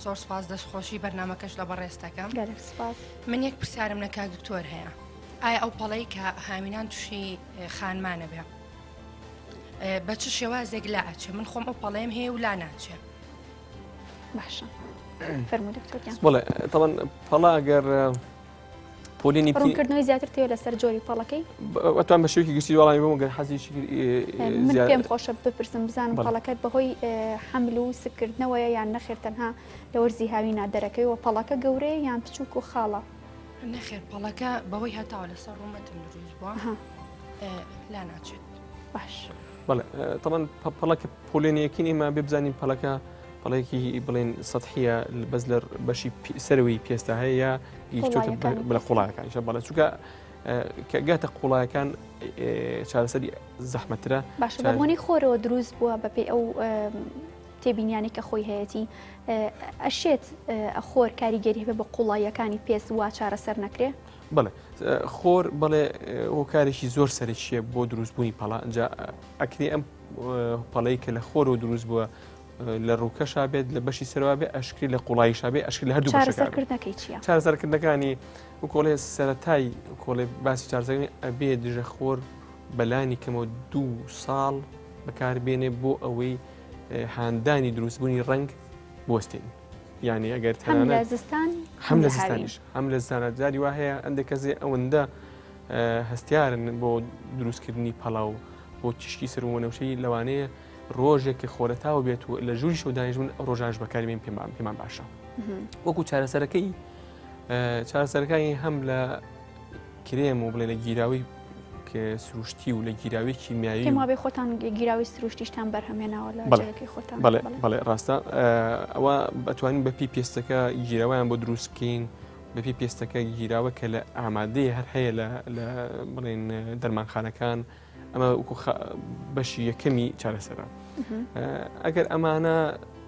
زۆر سپاس دەستخۆشی بەرنامەکەش لە بەڕێستەکەم من یەک پرسیارم لە کاک دکتۆر هەیە ئایا ئەو پەڵەی کە هاوینان تووشی خانمانە بێ بە چ شێوازێک لا ئەچێ من خۆم ئەو پەڵەیم هەیە و لا ناچێ باشە فەرموو دکتۆر بڵێ تەڵەن پەڵە ئەگەر پۆلینی ڕوونکردنەوەی زیاتر تێ لەسەر جۆری پەڵەکەی ئەتوان بە شێوکی گشتی وەڵامی بۆ گەر حەزیشی من پێم خۆشە بپرسم بزانم پەڵەکەت بەهۆی حەمل و سکردنەوەیە یان نەخێر تەنها لە وەرزی هاوینا دەرەکەیەوە پەڵەکە گەورەیە یان بچووک و خاڵە نەخێر پەڵەکە بەهۆی هەتاوە لەسەر ڕوومەتم دروست بووە لا ناچێت باش بەڵێ طبعا پەڵەکە پۆلێنیەکین ئێمە بێ بزانین پەڵەکە پەڵەیەکی بڵێن سەطحیە بەس لە بەشی سەروی پێستا هەیە یا بڵە قوڵایەکانیشە بەڵێ چونکە کە گاتە قوڵایەکان چارەسەری زەحمەترە باش بەبوونی خۆرەوە دروست بووە بەپێی ئەو تێبینیانی کە خۆی هەیەی ئەشێت خۆر کاریگەری بە قوڵایەکانی پێست وا چارەسەر نەکرێ بەڵێ خۆر بەڵێ هۆکارێکی زۆر سەرچیە بۆ دروستبوونی پەڵا ئەجا ئەکری ئەم پەڵەی کە لە خۆرەوە دروست بووە لە ڕووکەشا بێت لە بەشی سەروا بێ ئەشکری لە قوڵاییشا بێ ئەشکری لە هەردوو چارەسەرکردنەکەی چییە؟ چارەسەرکردنەکانی و کۆڵێ سەرەتای کۆڵێ باسی چارەسەرکردنی ئەبێ دژە خۆر بەلانی کەمەوە 2 ساڵ بەکاربێنێ بۆ ئەوەی هاندانی دروستبوونی ڕنگ بوەستین یعنی ئەگەر هەم لە زستان هەم لە زستانیش هەم لە زستانە جاری وا هەیە ئەندێک کەسێ ئەوەندە هەستیارن بۆ دروستکردنی پەڵاو بۆ تیشکی سەرونەوشەی لەوانەیە ڕۆژێک کە خۆرەتاوە بێت و لە ژووری شەودانیش من ڕۆژانش بەکاربێن پێمان باشە وەکو چارەسەرەکەی هەم لە کرێم و بڵێ لە گیراوی کە سروشتی و لە گیراوی کیمیایی پێم وابێ خۆتان گیراوی سروشتیشتان بەرهەمێناوە لە جێگەی خۆتان بەڵێ ڕاستە ئەوە ئەتوانین بەپی پێستەکە گیراوایان بۆ دروست بکەین بەپی پێستەکە گیراوە کە لە ئامادەیە هەر هەیە لە بڵێن دەرمانخانەکان ئەمە بەشی یەکەمی چارەسەرە ئەگەر ئەمانە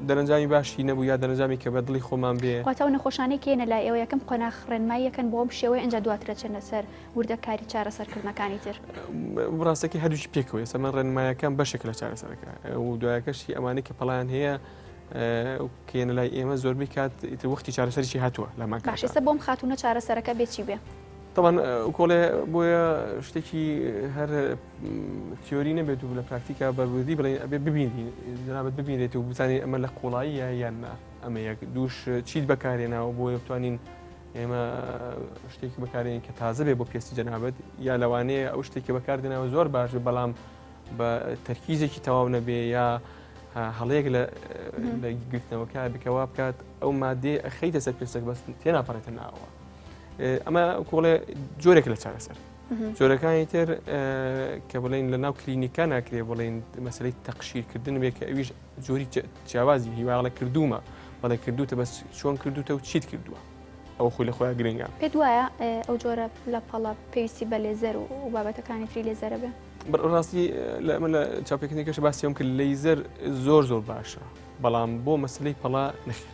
دەرەنجامی باشی نەبوو یا دەرەنجامی کە بە دڵی خۆمان بێ واتەوە نەخۆشانەی کێنە لای ئێوە یەکەم قۆناغ ڕێنمایی یەکەن بۆ ئەم شێوەیە ئەنج دواترە چێنە سەر وردەکاری چارەسەرکردنەکانی تر ڕاستەکە هەردووشی پێکەوە سەمە ڕێنمایەکان بەشێک لە چارەسەرەکە و دوایەکەشی ئەمانەی کە پەڵیان هەیە کێنە لای ئێمە زۆربەی کات وەختی چارەسەریی هاتووە لەمان باش ئێستا بۆم خاتونە چارەسەرەکە بێچی بێ طبعا کۆڵێ بۆیە شتێکی هەر تیۆری نەبێت و لە پراکتیکا بەرودی بڵێن ئەبێ ببینی جنابەت ببینێت و بزانین ئەمە لە قوڵاییە یان ئەمە یەک دووش چیت بەکارێناوە بۆیە بتوانین ئێمە شتێکی بەکارێن کە تازە بێ بۆ پێستی جەنابەت یا لەوانەیە ئەو شتێکی بەکاردێناوە زۆر باش بەڵام بە تەرکیزێکی تەواو نەبێ یا هەڵەیەک لە گرتنەوەکە بکەوا بکات ئەو مادێ ئەخەیتە سەر پێستەک بەس تێناپەڕێتە ناوە ئەمە کۆڵێ جۆرێک لە چارەسەر جۆرەکانی تر کە بڵێن لە ناو کلینیکا ناکرێ بڵێن مەسلەی تەقشیرکردن بێ کە ئەویش جۆری جیاوازی هیواڵە کردومە بەڵێ کردوتە بەس چۆن کردوتە و چیت کردووە ئەو خۆی لە خۆیان گرنگە پێت وایە ئەو جۆرە لە پەڵە پێویستی بە لێزەر و بابەتەکانی تری لێزەرە بێ بەڕاستی من لە چاپێکنێکەش باسیەوە کە لەیزەر زۆر باشە بەڵام بۆ مەسلەی پەڵا نەخێت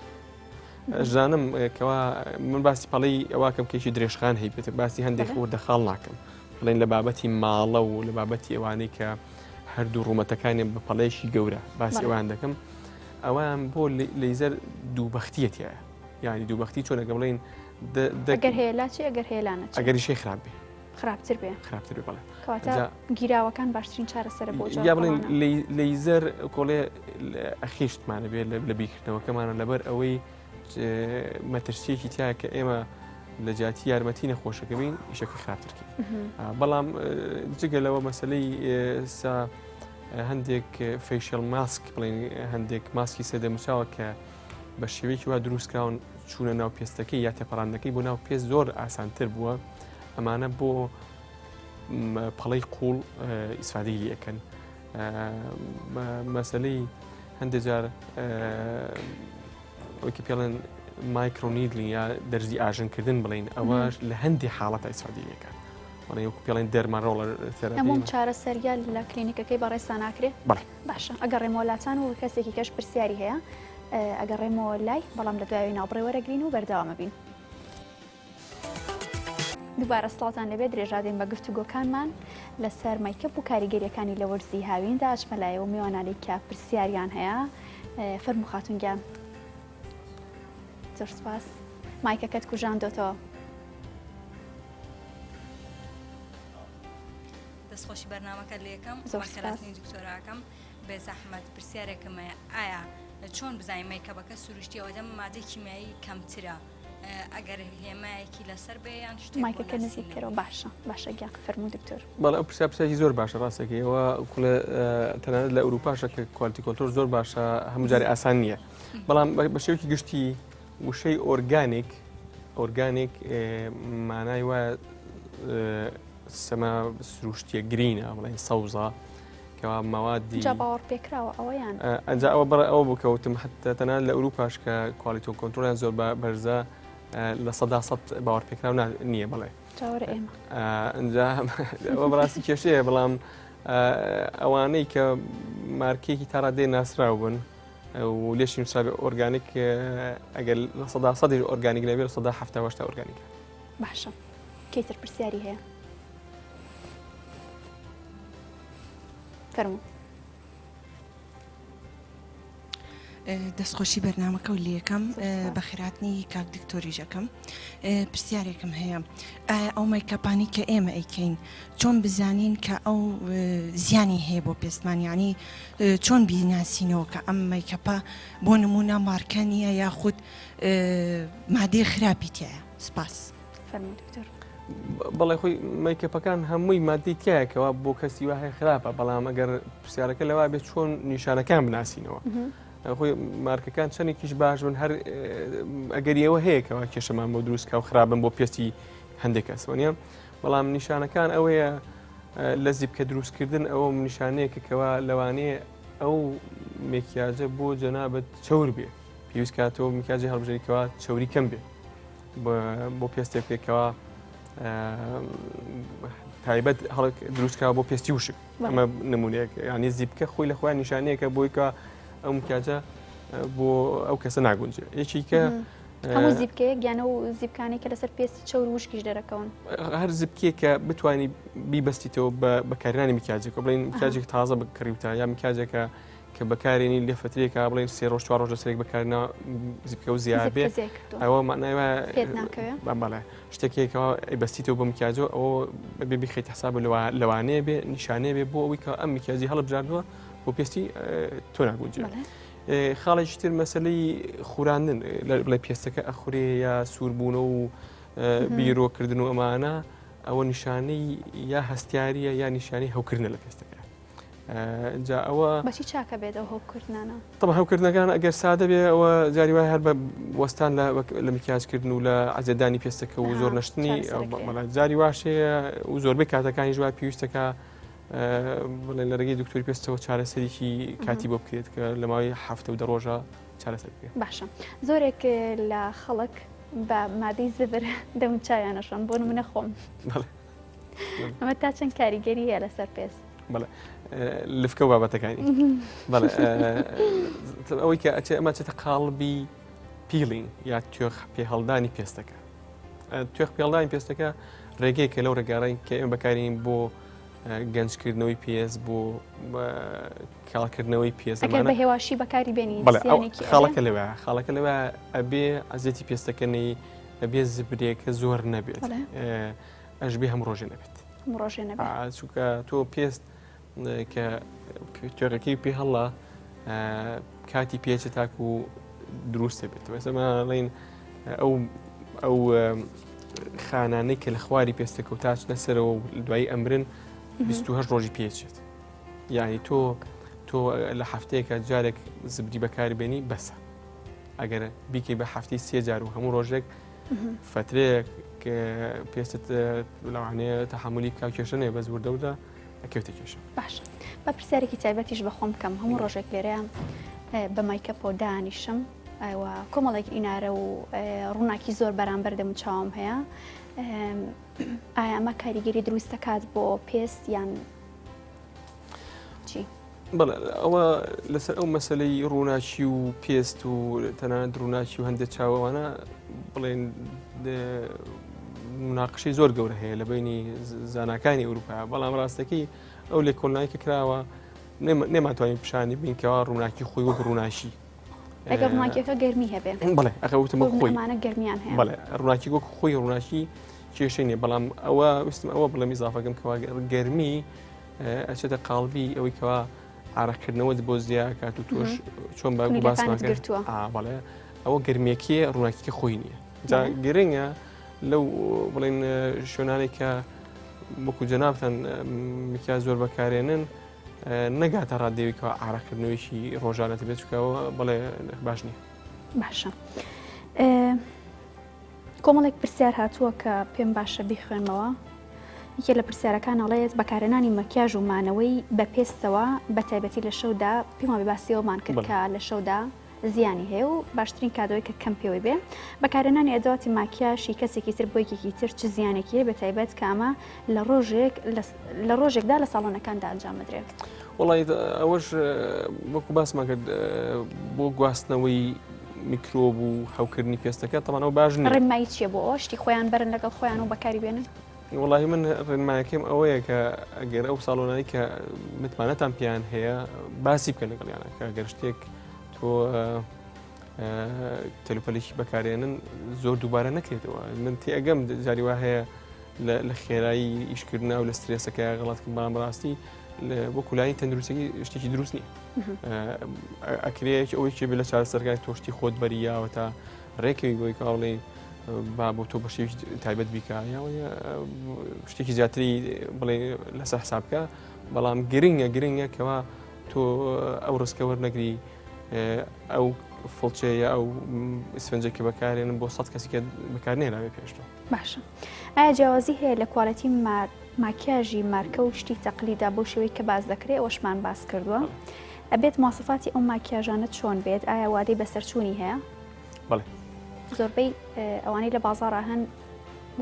ژانم کەوا من باسی پەڵی ئەواکەم کێکی درێژخان هەیبێت باسی هەندێک وردەخاڵ ناکەم بڵێن لە بابەتی ماڵە و لە بابەتی ئەوانەی کە هەردوو ڕوومەتەکانی بە پەڵەیەکی گەورە باسی ئەوان دەکەم ئەوان بۆ لەیزەر دووبەختیەتە یعنی دووبەختی چۆنەکە بڵێن ئەگەر هەیە چی ئەگەر هێلانە ئەگەریشەی خراپ بێ خراپتر بێ بڵێ کەواتە گیراوەکان باشترین چارەسەرە بۆ یا بڵێن لەیزەر کۆڵێ ئەخیشتمانە بێت لە بیرکردنەوەکەمانە لەبەر ئەوەی مەترسیەکی تایە کە ئێمە لە جاتی یارمەتی نەخۆشەکەبین ئیشەکە خراپترکەین بەڵام جگە لەوە مەسلەی هەندێک فیشل ماسک بڵێن هەندێک ماسکی سەدەموچاوە کە بە شێوەیەکی وا دروستکراون چوونە ناو پێستەکەی یا تێپەڕاندەکەی بۆ ناو پێست زۆر ئاسانتر بووە ئەمانە بۆ پەڵەی قوڵ ئیسفادەی لەکەن مەسلەی هەندێک جار ئەوکە پێڵێن مایکرۆنیدلی یا دەرزی ئاژنکردن بڵین ئەوەش لە هەندی حاڵەتە ئیسفادەی لەکەن بڵێن وەکو پێڵێن دەرمانڕۆڵە هەموم چارەسەریە لە کلینیکەکەی بەڕێستا ناکرێت باشە ئەگەر ڕێمۆلاتان و کەسێکی کەش پرسیاری هەیە ئەگەر ڕێمەوە لای بەڵام لە دوای ناوبڕێ وەرەگرین و بەردەوامە بین دووبارە سڵاتان لەبێت درێژادین بە گفتوگۆکانمان لەسەر مایکەپ و کاریگەریەکانی لە وەرزی هاویندا ئەچمەلایەوە میوانانی کە پرسیاریان هەیە فەرموو خاتونگیان زۆر سپاس مایکەکەت کوژاندۆتەوە دەستخۆشی بەرنامەکە لە یەکەم وەرخەلاتنی دکتۆراکەم بێ زەحمەت پرسیارێکمە ئایا چۆن بزانین مەیکەپەکە سروشتیەوە دەم مادەی کیمیایی کەمترە ئەگەر هێمایەکی لەسەر بێ یان شتێک مایکەکە نزیکەرەوە باشە گیان فەرموو دکتۆر بەڵێ ئەو پرسیارێکی زۆر باشە ڕاستەکەیەوە تەنانەت لە ئەوروپاشە کە کوالیتی کۆنترۆل زۆر باشە هەموو جارێ ئاسان نییە بەڵام بە شێوەیەکی گشتی وشەی ئۆرگانیک مانای وایە سەما سروشتیە گرینە بڵێن سەوزە کەوا ماوادی جا باوەڕ پێکراوە ئەوەیان ئەنجا ئەوە بکەوتم حتى تەنان لە ئەوروپاش کە کوالیتۆ کۆنتترۆلیان زۆر بەرزە لە 100% باوەڕ پێکراو نییە بڵێ چاوەڕە ئێمە ئەنجا ئەوە بەڕاستی کێشەیە بەڵام ئەوانەی کە مارکێکی تا ڕادێ ناسرااو بن و لێشی نووسرابێ ئۆرگانیک ئەگەر لە 100% ئۆرگانیک لەبێت 170 ئۆرگانیکە باشە کەیتر پرسیاری هەیە فەرموو دەستخۆشی بەرنامەکە و لەکەم بە خێراتنی کاک دکتۆریژەکەم پرسیارێکم هەیە ئەو مایکەپانی کە ئێمە ئەیکەین چۆن بزانین کە ئەو زیانی هەیە بۆ پێستمانیانی چۆن بیناسینەوە کە ئەم مایکەپە بۆ نمونە مارکە نییە یاخود مادەی خراپی تایە سپاس فەرموو دکتۆر بەڵێ خۆی مایکەپەکان هەمووی مادەی تایەکەوە بۆ کەسی وایە خراپە بەڵام ئەگەر پرسیارەکە لەوا بێت چۆن نیشانەکان بناسینەوە خۆی مارکەکان چەندێکیش باش بن هەر ئەگەریەوە هەیەکەوە کێشەمان بۆ دروستکە و خراپن بۆ پێستی هەندێک کەسوانە بەڵام نیشانەکان ئەوەیە لە زیبکە دروستکردن ئەوە نیشانەیەکەوە لەوانەیە ئەو مێکیاجە بۆ جەنابەت چەور بێ پێویست کاتەوە میکاجی هەڵبژێریکەوە چەوری کەم بێ بۆ پێستێک پێکەوە تایبەت هەڵک دروستکەوە بۆ پێستی وشک ئەمە نمونەیەک ینی زیبکە خۆی لە خۆیان نیشانەیەکە بۆی کە ئەو مکاجە بۆ ئەو کەسە ناگونجێ یەکیکە هەموو زیبکەیە گیانە و زیبکانی کە لەسەر پێستی چەور وشکیش دەرەکەون هەر زیبکێک کە بتوانانی بیبەستیتەوە بەکارێنانی میکاجێک بڵین میکاجێک تازە بکڕیوتە یا میکاجێکە کە بەکارێنی لێ فترێکە بڵین 3 ڕۆژ 4 ڕۆژ لەسەرێک بەکارنا زیبکە و زیابێ ئەوە معناوە بەڵێ شتێکێکەوە بەستیتەوە بە میکاجۆ ئەوە بێ بخیت حساب لەوانەیە بێ نیشانەیە بێ بۆ ئەوی کە ئەم میکاجی هەڵبژاردووە بۆ پێستی تۆ ناگونجێ خاڵێکی تر مەسلەی خوراندن لە پێستەکە ئەخورێ یا سووربوونە و بیرۆکردن و ئەمانە ئەوە نیشانەی یا هەستیاریە یا نیشانی هەوکردنە لە پێستەکە جا ئەوە بەچی چاکە بێت ئەو هەوکردنانە طبعا هەوکردنەکان ئەگەر سادە بێ ئەوە جاری وای هەر بە وەستان لە میکیاجکردن و لە عەزەدانی پێستەکە و زۆر نەشتنی جاری واشەیە و زۆربەی کاتەکانی ژوای پێویستەکە بڵێن لە ڕێگەی دکتۆری پێستەوە چارەسەرێکی کاتی بۆ بکرێت کە لە ماوەی هەفتە و دە ڕۆژە چارەسەر بکرێت باشە زۆرێک لە خەڵک بە مادەی زبر دەم چایانەشان بۆ نمونە خۆم ئەمە تا چەند کاریگەری هەیە لەسەر پێست بەڵێ لفکە و بابەتەکانی بەڵێ ئەوەی کە ئەمە چێتە قاڵبی پیلینگ یا توێخ پێهەڵدانی پێستەکە توێخ پێڵدانی پێستەکە ڕێگەیەکە لەو ڕێگارەی کە ئێمە بەکارین بۆ گەنجکردنەوەی پێست بۆ کاڵکردنەوەی پێست بە هێواشی بەکاری بێنی خاڵەکە لەوە خاڵەکە لەوە ئەبێ ئەزێتی پێستەکەنی ئەبێ زبرێکە زۆر نەبێت ئەش بێ هەم ڕۆژێ نەبێت چونکە تۆ پێست کە توێغەکەی پێ هەڵا کاتی پێچە تاکو و دروستە بێت بەسەمەڵین ئەو خانانەی کە لە خواری پێستەکە و تاچ نەسەرەوە و دوایی ئەمرن 28 ڕۆژی پێچێت یعنی تۆ لە هەفتەیەکە جارێک زبری بەکاری بێنی بەسە ئەگەر بیکەی بە هەفتەی 3 جار و هەموو ڕۆژێک فترەیەک پێستت لەوانەیە تەحملی کا کێشەنێ بە زوردەودا ئەکەوتە کێشە باش بە پرسیارێکی تایبەتیش بە خۆم بکەم هەموو ڕۆژێک لێرەیان بە مایکەپۆ دانیشم ئەوە کۆمەڵێک ئینارە و ڕووناکی زۆر بەرامبەر دەم چاوم هەیە ئایا ئەمە کاریگەری دروستە کات بۆ پێست یان چی؟ بەڵێ ئەوە لەسەر ئەو مەسلەی ڕووناچی و پێست و تەنانەت ڕووناچی و هەندێک چاوەوانە بڵێن مناقشەی زۆر گەورە هەیە لە بینی زاناکانی ئەوروپا بەڵام ڕاستەکەی ئەو لێ کۆڵنایکە کراوە نێماتوانین پیشانی بینکەوە ڕووناکی خۆی وەک ڕووناشی ئەگەر ڕووناکیەکە گەرمی هەبێ بڵێ ئەخەوتمە خۆی گەرمیان هەیە بڵێ ڕووناکی وەک خۆی ڕووناشی کێشەی نیە بەڵام ئەوە ویستم ئەوە بڵێم ئیزافەکەم کەوا گەرمی ئەچێتە قاڵبی ئەوەی کەوا عارەقکردنەوە بۆ زیاد کات و تۆش چۆن باسماکردووە بەڵێ ئەوە گەرمێکیە ڕووناکیکە خۆی نییە جا گرنگە لەو بڵێن شوێنانێک کە وەکو جەنابتان میکیا زۆر بەکارێنن نەگاتە ڕادێویکەوە عارەقکردنەوەیشی ڕۆژانەت بێت چکەوە بڵێ باش نییە باشە کۆمەڵێک پرسیار هاتووە کە پێم باشە بیخوێنمەوە یەکێک لە پرسیارەکان ئەڵێت بەکارهێنانی مەکیاژ و مانەوەی بە پێستەوە بە تایبەتی لە شەودا پێم وابێ باسیەوەمان کرد کە لە شەودا زیانی هەیە و باشترین کادۆی کە کەم پێوەی بێ بەکارهێنانی ئەدەواتی ماکیاژی کەسێکی تر بۆ یەکێکی تر چ زیانێکی هەیە بە تایبەت کە ئەمە لە ڕۆژێکدا لە ساڵۆنەکاندا ئەنجامەدرێت. وڵی ئەوەش وەکو باسمان کرد بۆ گواستنەوەی میکرۆب و هەوکردنی پێستەکە تەمانەوە باش نیە. ڕێنمایی چیە بۆ ئەوشتی خۆیان بەرن لەگەڵ خۆیان و بەکاری بێنن؟ وڵی من ڕێنمایەکەم ئەوەیە کە ئەگەر ئەو ساڵۆنایی کە متمانەتان پێیان هەیە باسی بکەن لەگەڵیانە کە ئەگەر شتێک تۆ تەلوپەلێکی بەکارێنن زۆر دووبارە نەکرێتەوە. من تێگەم جاری وا هەیە لە خێرایی ئیشکردن و لە سترێسەکە غەڵەتکردن بەڵام ڕاستی وەکو لای تەندروستێکی شتێکی دروست نییە. ئەکرێک ئەوەیەکی بێ لە چارەسەرگای تۆشتی خۆت بەریاوە تا ڕێکەوەی بۆی کاڵێ با بۆ تۆ بە شێوی تایبەت بیکە یا شتێکی زیاتری بڵێ لەسەر حسابکە بەڵام گرنگە کەوا تۆ ئەو ڕستکە وەرنەگری ئەو فڵچەیە ئەو ئسفنجێکی بەکارێنن بۆ 100 کەسی کە بەکارنێناوێ پێشتۆ. باشە. ئایا جیاوازی هەیە لە کوالەتی ماکیاژی مارکە و شتی تەقلیدا بۆ شێوەی کە باز دەکرێت ئەوەشمان باس کردووە؟ ئەبێت مواصفاتی ئەو ماکیاژانە چۆن بێت؟ ئایا وادەی بەسەرچوونی هەیە؟ بەڵێ. زۆربەی ئەوانەی لە بازاڕە هەن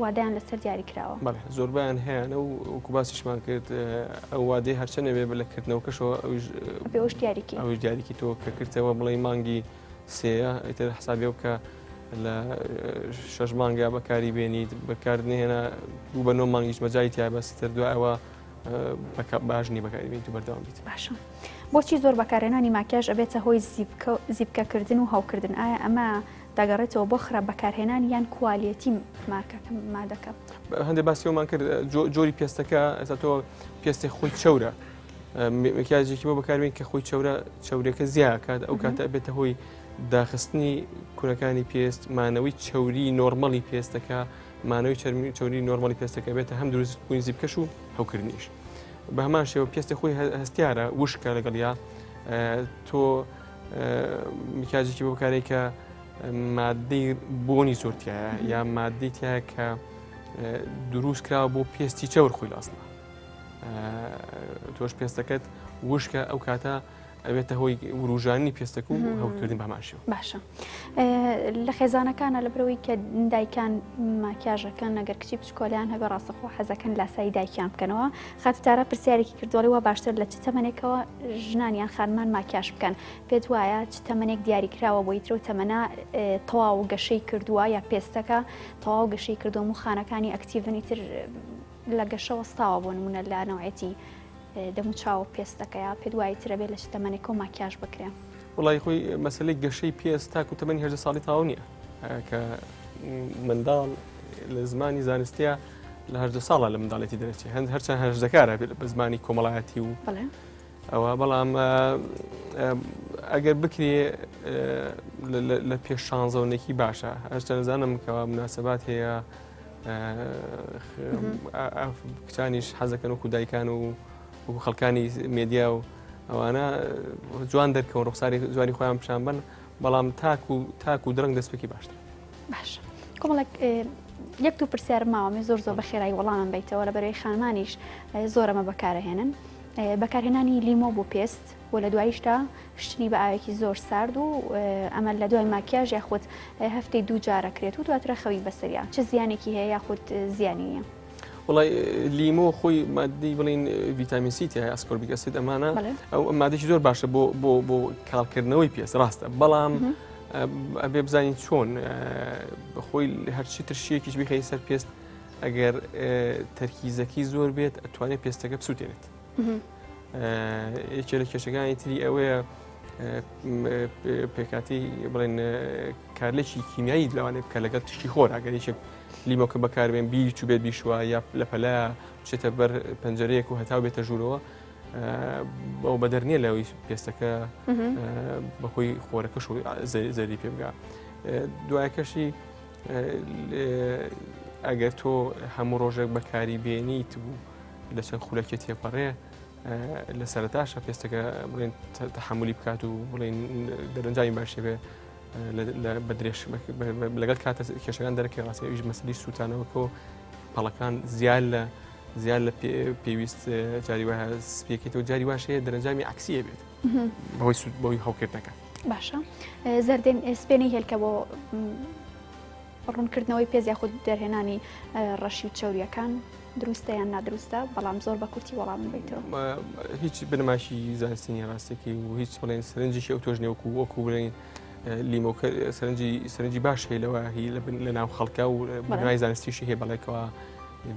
وادایان لەسەر دیاری کراوە. بەڵێ زۆربیان هەیەە و وەکو باسیشمان کرد ئەو وادەی هەرچەنە بێ لەکردنەوەکەشەوە ئەوش دیاریکی ئەوش دیاریکی تۆ کە کردەوە بڵێ مانگی سێە ئیتر حسابێ کە لە 6 مانگا بەکاری بێنیت بەکاردنێنە بوو بە 9 مانگیش مەجای تیا بەستر دوایەوە باشنی بەکاری بێنیت و بەردەوام بیت. باشە. بۆچی زۆر بەکارهێنانی ماکیاژ ئەبێتە هۆی زیبکەکردن و هاوکردن؟ ئایا ئەمە دەگەڕێتەوە بۆ خراپ بەکارهێنان یان کوالیەتی مارکەکە مادەکە؟ هەندێک باسیەوەمان کرد جۆری پێستەکە ئێستا تۆ پێستی خۆی چەورە مکیاژێکی بۆ بەکاربێن کە خۆی چەورەکە زیاکات ئەو کاتە بێتە هۆی داخستنی کوونەکانی پێست مانەوەی چەوری نۆرمەلی پێستەکە مانەوەی چەوری نۆرمەلی پێستەکە بێتە هەم دروست بوونی زیبکەش و هەوکردنیش. بە هەمان شێوە پێستی خۆی هەستیارە وشکە لەگەڵیا تۆ مکیاژێکی بۆ بەکارێک کە مادەی بۆنی زۆرتیایە یا مادەی تایە کە دروست کراوە بۆ پێستی چەور خۆی لاستە تۆش پێستەکەت وشکە ئەو کاتە ئەوێتە هۆی وروژانی پێستەکە و هەوکردن بەماشەوە. باشە. لە خێزانەکانە لە برەوەی کە دایکان ماکیاژەکەن ئەگەر کچی بچکۆلیان هەبێ ڕاستەخۆ حەزەکەن لاسایی دایکیان بکەنەوە خاتوتارە پرسیارێکی کردوڵی وە باشتر لە چ تەمەنێکەوە ژنانیان خانمان ماکیاژ بکەن پێت وایە چ تەمەنێک دیاری کراوە بۆی ترۆ تەمەنا تەواو گەشەی کردووە یا پێستەکە تەواو گەشەی کردووە و خانەکانی ئەکتیڤنی تر لە گەشەوە ستاوە بۆ نمونە لە نەوەیەتی دەموچاو پێستەکە یا پێت وایە ترە بێت لە چ تەمەنێکەوە ماکیاژ بکرێن؟ وڵی خۆی مەسلەی گەشەی پێست تاکو تەمەنی 18 ساڵی تاو نییە کە منداڵ لە زمانی زانستیە لە 18 ساڵە لە منداڵێتی دەرەچێت هەند هەرچەند هەژدەکارە بە زمانی کۆمەڵایەتی و ئەوە بەڵام ئەگەر بکرێ لە پێش شانزەونێکی باشە هەرچە نزانم کەەوە مناسبات هەیە کچانیش حەزەکەن و کودایکان و خەڵکانی مێدیا و ئەوانە جوان دەرکەون ڕوخساری جوانی خۆیان پیشان بن بەڵام تاک و درەنگ دەستپێکی باشتر. باش کۆمەڵک یەک دوو پرسیار ماوەمێ زۆر بە خێرایی وەڵامم بیتەوە لە بەرەوەی خانمانیش زۆرەمە بەکارهێنن بەکارهێنانی لیمۆ بۆ پێست و لە دواییشدا شتنی بە ئاوێکی زۆر سارد و ئەمە لە دوای ماکیاژ یاخود هەفتەی 2 جارەکرێت و دواترە خەوی بەسەریا چه زیانێکی هەیە یاخود زیانی نیە؟ وڵی لیمۆ خۆی مادەی بڵین ڤیتامین سی هەیە ئەسکۆربیک ئەسید ئەمانە ئەو مادەی زۆر باشە بۆ کاڵکردنەوەی پێست ڕاستە بەڵام ئەبێ بزانین چۆن بەخۆی هەرچی ترشیەکیش بخەی سەر پێست ئەگەر تەرکیزەکی زۆر بێت ئەتوانێت پێستەکە بسووتێنێت. یەکێ لە کێشەکانی تری ئەوەیە پێکاتی بڵێن کارلێکی کیمیایی لەوانێت بکە لەگەڵ تشتی خۆر ئەگەر لیمۆکە بەکاربێن بیچ و بێت بیشوە یا لە پەلایە بچێتە بەر پەنجەرەیەک و هەتا بێتە ژوورەوە ئەو بەدەرنیە لەوەی پێستەکە بەخۆی خۆرەکەش و زەری پێ بگا. دوایەکەشی ئەگەر تۆ هەموو ڕۆژێک بەکاری بێنیت و لە چەند خولەکێت تێپەڕێ لە سەرتاشە پێستەکە بڵێن تەحملی بکات و بڵێن دەرەنجامی باشێ بێ بە درێژ لەگەڵ کاتە کێشەکان دەرەکەی ڕاستی ئەویش مەسەلەی سووتانەوەکە و پەڵەکان زیاد زیان لە پێویست جاری وایە سپێکێتەوە جاری واشەیە دەرەنجامی عکسیە بێت بەوەی هەوکردنەکە. باشە زەردێن سپێنی هێلکە بۆ ڕوونکردنەوەی پێز یاخود دەرهێنانی ڕەشی و چەوریەکان دروستە یان نادروستە بەڵام زۆر بە کورتی وەڵام بیتەوە هیچ بنەماشی زانستنی ڕاستێکی و هیچ بڵێن سەرنجیشی ئەو تۆژنێ وەکو بڵێن لیمۆکە سەرنجی باش هەیە لەوە هی لە ناو خەڵکە و بنەمای زانستیشی هەیە بەڵێکەوە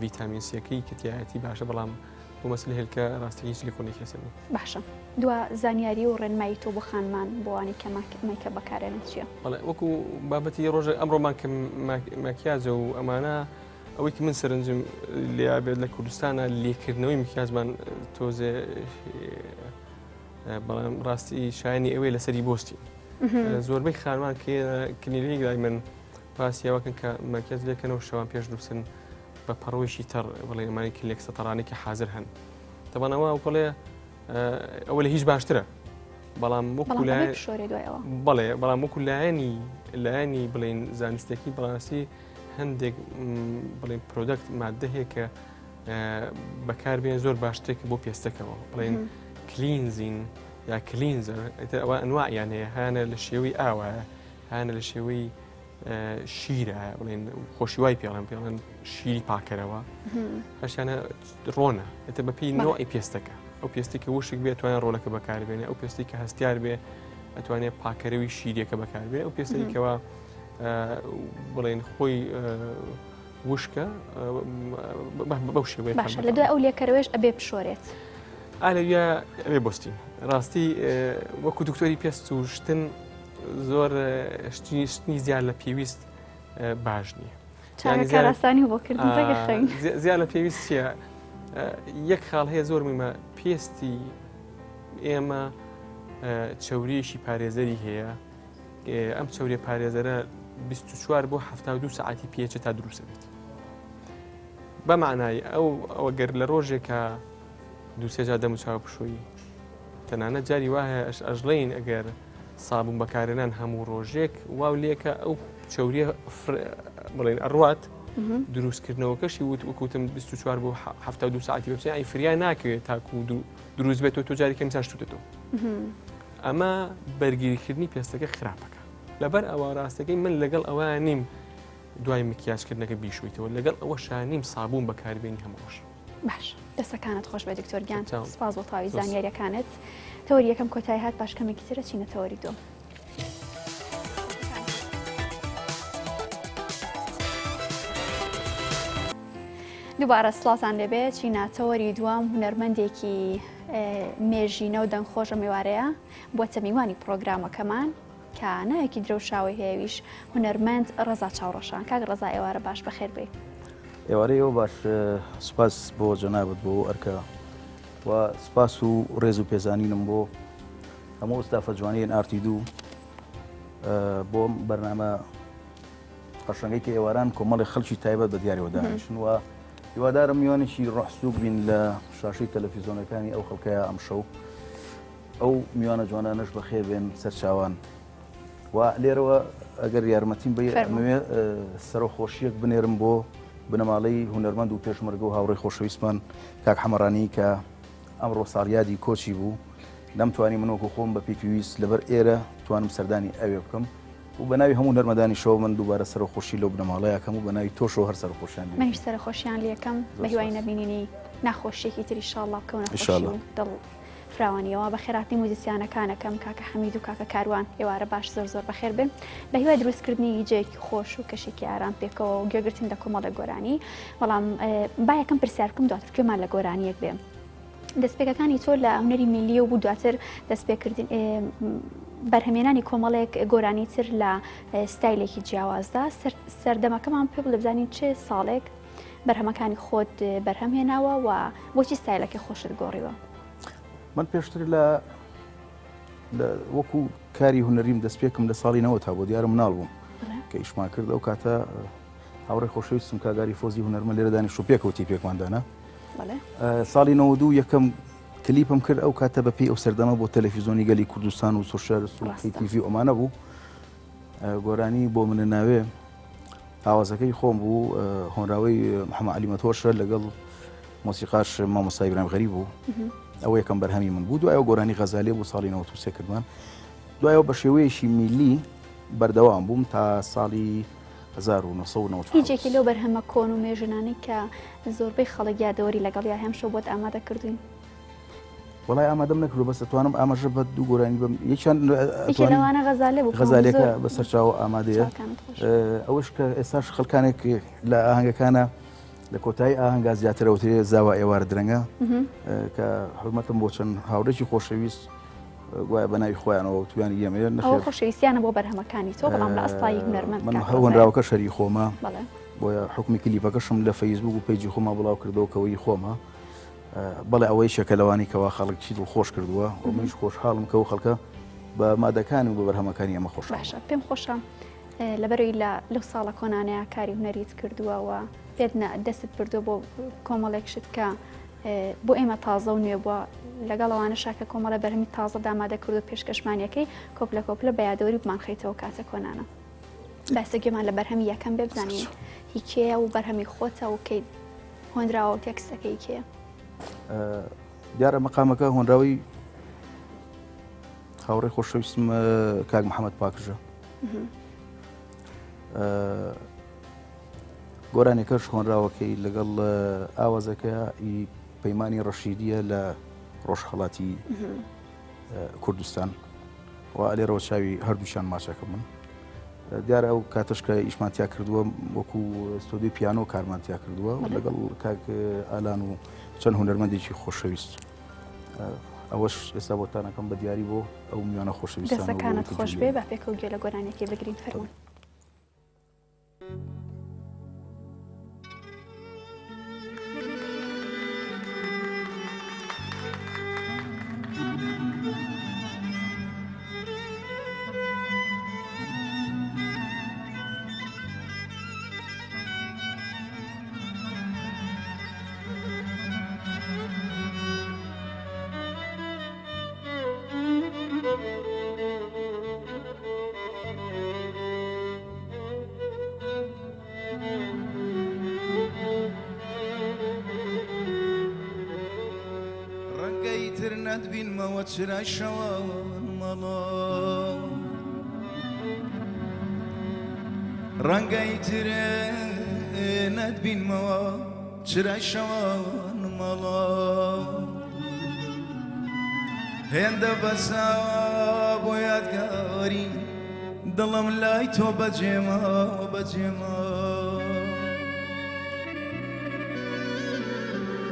ڤیتامین سیەکەی کەتیایەتی باشە بەڵام بۆ مەسلە هێلکە ڕاستێکی سیلیکۆنی کەسەنی. باشە دووە زانیاری و ڕێنمایی تۆ بۆ خانمان بۆوانی کە بەکارێنێت چییە؟ وەکو بابەتی ڕۆژە ئەمڕۆمان کە ماکیاجە و ئەمانە ئەوەی کە من سەرنجم لێ بێت لە کوردستانە لێکردنەوەی مکیازمان تۆزێ بەڵام ڕاستی شایانی ئەوەی لەسەری بۆستی زۆربەی خانمان کلینیکای من پاسیاوەکەن کە ماکیاج لێکەنەوە شەوان پێش نووسن بە پەڕۆیشی تەڕ بڵێ ئەمانی کلێک سەتەڕانی کە حاضر هەن تەبانەوە ئەوڵێ ئەوە لە هیچ باشترە بەڵام بەڵێ بەڵام وەکو لایەنی بڵێن زانستێکی بەڵاستی هەندێک بڵێن پرۆدەکت مادە هەیە کە بەکاربێن زۆر باشترێک بۆ پێستەکەەوە بڵێن کلینزین یا کلینزەر ئەوە ئەنواعیان هەیە هانە لە شێوەی ئاوایە هانە لە شێوەی شیرە بڵێن خۆشیوای پێڵێن شیری پاکەرەوە هەشیانە ڕۆنە ئێتە بەپی نوعی پێستەکە ئەو پێستی کە وشک بێت توانێت ڕۆلەکە بەکاربێنێ ئەو پێستی کە هەستیار بێ ئەتوانێت پاکەرەوەی شیرێکە بەکاربێنێ ئەو پێستێکەوە بڵێن خۆی وشکە بەو شێوەیە باشە لە دوای ئەو لێکەرەوەش ئەبێ بشۆرێت ئالەویە ئەوێ بۆستین ڕاستی وەکو دکتۆری پێست و شتن زۆر شتنی زیاد لە پێویست باش نییە چاکارستانی بۆکردنەکە خەین زیاد لە پێویست چیە یەک خاڵ هەیە زۆر میمە پێستی ئێمە چەوریەشی پارێزەری هەیە ئەم چەورێ پارێزەرە 24 بۆ 72 ساعتی پێچە تا دروستە بێت بە معنای ئەوە گەر لە ڕۆژێکە دووسێجا دەم و چاو پشۆیی تەنانەت جاری وایە ئەژڵین ئەگەر سابوون بەکارێنان هەموو ڕۆژێک واو لێکە ئەو چەوریە بڵێن ئەڕوات دروستکردنەوەکەشی وەکوتم 24 بۆ 72 ساعتی بەپسێ ئەی فریا ناکەوێت تاکو دروست بێتەوە تۆ جارێکە میسان شتوتەوە ئەمە بەرگیریکردنی پێستەکە خراپەکە لەبەر ئەوە ڕاستەکەی من لەگەڵ ئەوە نیم دوای مکیاجکردنەکە بیشویتەوە لەگەڵ ئەوە شانیم سابوون بەکاربێنی هەمووش. باش دەستەکانت خۆش بە دکتۆرگیان سپاس بۆ تاوی زانیاریەکانت تەوەری یەکەم کۆتایی هات باش کەمێکی ترە چینە تەوەری دوم. دووبارە سڵاتان لەبێت چیناتەوەری دوام هونەرمەندێکی مێژینە و دەنگخۆشە میوارەیە بۆتە میوانی پرۆگرامەکەمان کە نایەکی درەوشاوی هەیەویش هونەرمەند ڕەزا چاوڕەشان کاک ڕەزا ئێوارە باش بەخێر بێ. ئێوارەیەوە باش سپاس بۆ جەنابەت بۆ ئەرکە و سپاس و ڕێز و پێزانینم بۆ هەموو ئەستافە جوانیان ئارتیدوو بۆ بەرنامە قەشەنگەی کە ئێواران کۆمەڵی خەڵکی تایبەت بە دیاریەوە دانیشن و هیوادارم میوانێکی ڕەحسووک بین لە شاشەی تەلەڤیزۆنەکانی ئەو خەڵکەیە ئەمشەو ئەو میوانە جوانانەش بەخێر بێن سەرچاوان و لێرەوە ئەگەر یارمەتیم بە ئەمەوێ سەرۆخۆشیەک بنێرم بۆ بنەماڵەی هونەرمەند و پێشمەرگە و هاوڕێی خۆشەویستمان کاک حەمەڕانی کە ئەمڕۆ ساڵیادی کۆچی بوو نەمتوانی منۆکو خۆم بە پێویست لەبەر ئێرە توانم سەردانی ئەوێ بکەم و بە ناوی هەموو نەرمەدانی شەوە من دووبارە سەرخۆشی لەو بنەماڵەیە کەم و بە ناوی تۆشەوە هەر سەرخۆشیان منیش سەرخۆشیان لێکەم بە هیوای نەبینینی ناخۆشیێکی تری ئینشاڵڵا بکەونە دڵ فراوانیەوە بە خێراتی موزیسیانەکانەکەم کاکە حەمید و کاکە کاروان ئێوارە باش زۆر بەخێر بن بە هیوای دروستکردنی جێکی خۆش و کەشێکی ئارام پێکەوە و گوێگرتن لە کۆمەڵە گۆرانی بەڵام با یەکەم پرسیار بکەم دواتر گوێمان لە گۆرانیەک بێ دەستپێکەکانی تۆ لە هونەری میلیە و بوو دواتر دەستپێکردن بەرهەمێنانی کۆمەڵێک گۆرانی تر لە ستایلێکی جیاوازدا سەردەمەکەمان پێ بڵێ بزانین چه ساڵێک بەرهەمەکانی خۆت بەرهەمهێناوە و بۆچی ستایلەکە خۆشت گۆڕیوە؟ من پێشتر لە وەکو کاری هونەریم دەست پێکم لە ساڵی 90 تا بۆ دیارم مناڵ بووم کە ئیشمان کرد ئەو کاتە هاوڕێی خۆشەویستم کاگاری فۆزی هونەرمەند لێرە دانیشتوو پێکەوتی پێکماندانە ساڵی 92 یەکەم کلیپم کرد ئەو کاتە بەپێی ئەو سەردەمە بۆ تەلەڤیزۆنی گەلی کوردستان و سۆشیال و تیڤی ئۆمانە بوو گۆرانی بۆ منە ناوێ ئاوازەکەی خۆم بوو هۆنراوەی محەممەد عەلی مەتۆشە لەگەڵ مۆسیقاش مامۆستا ئیبراهیم غەریب بوو ئەوە یەکەم بەرهەمی من بوو دوایەوە گۆرانی غەزالی بوو ساڵی 93 کردوان دوایەوە بە شێوەیەشی میلی بەردەوام بووم تا ساڵی 1990 هیچێکی لەو بەرهەمە کۆن و مێژنانی کە زۆربەی خەڵک یادەوەری لەگەڵ یا هەمشەو بۆت ئامادە کردوین وڵای ئامادەم نەکردو بەس دەتوانم ئاماژە بە دوو گۆرانی بم یەکیان لەوانە غەزالێ بوو غەزالێکە بەسەر چاوە ئامادەیە ئەوش کە ئێستاش خەڵکانێک لە ئاهەنگەکانە لە کۆتایی ئاهەنگا زیاترەوترێ زاوا ئێوار درەنگە کە حرمەتم بۆ چەند هاوڕێکی خۆشەویست گوایە بە ناوی خۆیانەوە توانی ئێمەیە ئەوە خۆشەویستیانە بۆ بەرهەمەکانی تۆ بەڵام لە ئەستایی هونەرمەند من هەوەنراوەکە شەری خۆمە بۆیە حکمی کلیپەکەشم لە فەیسبوک و پیجی خۆما بڵاو کردەوەکەوەی خۆمە بەڵێ ئەوەی شەکەلەوانی کەوا خەڵکی دڵخۆش کردووە و منیش خۆشحاڵم کە و خەڵکە بە مادەکانی و بە بەرهەمەکانی ئەمە خۆش باشە پێم خۆشە لەبەرەوەی لەو ساڵە کۆنانەیە کاری هونەریت کردووەوە پێت دەست بردو بۆ کۆمەڵێکشت کە بۆ ئێمە تازە و نوێ بووە لەگەڵەوانە شاکە کۆمەڵە بەرهەمی تازە دامادە کرد و پێشکەشمانیەکەی کۆپلە کۆپلە بە یادەوەری بمان خەیتەوە کاتە کۆنانە باسەگوێمان لە بەرهەمی یەکەم بێ بزانین هیچەیە و بەرهەمی خۆتە و کەی هۆنراوە و تێکستەکەی کێیە دیارە مەقامەکە هۆنراوی هاوڕێ خۆشەویستم کاک محەممەد پاکژە گۆرانێکەش هۆنراوەکەی لەگەڵ ئاوازەکە پەیمانی ڕەشیدیە لە ڕۆژهەڵاتی کوردستان و ئەلێرەوە چاوی هەردووشان ماچەکە من دیارە ئەو کاتەش کە ئیشمانتیا کردووە وەکو ستۆدیۆ پیانۆ کارمانتیا کردووە لەگەڵ کاک ئالان و چەند هونەرمەندێکی خۆشەویست ئەوەش ئێستا بۆتانەکەم بە دیاری بۆ ئەو میوانە خۆشەویستان دەستەکانت خۆش بێ بە پێکەوە گوێ لە گۆرانێکی بگرین فەرموون بینمەوە چرای شەوان مەڵۆ ڕەنگەی ترێ نەتبینمەوە چرای شەوان مەڵۆ هێندە بەساوە بۆ یادگاری دڵم لای تۆ بەجێمەوە بەجێمەوە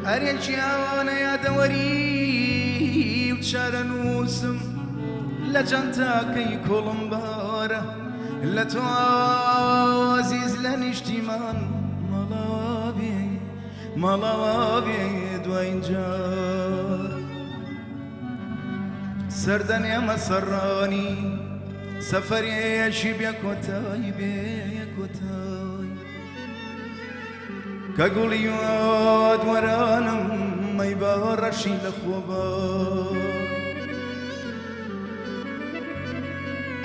ئەرێکی ئەوانە یادەوەری شارە نووسم لە جانتاکەی کۆڵم بارە لە تۆ عزیز لە نیشتیمان مەڵاوا بێ دوای جار سەردەنێمە سەرڕانی سەفەرێشی بێ کۆتایی بێ کۆتایی کە گوڵی وەرانم مەی باڕەشی لە خۆبە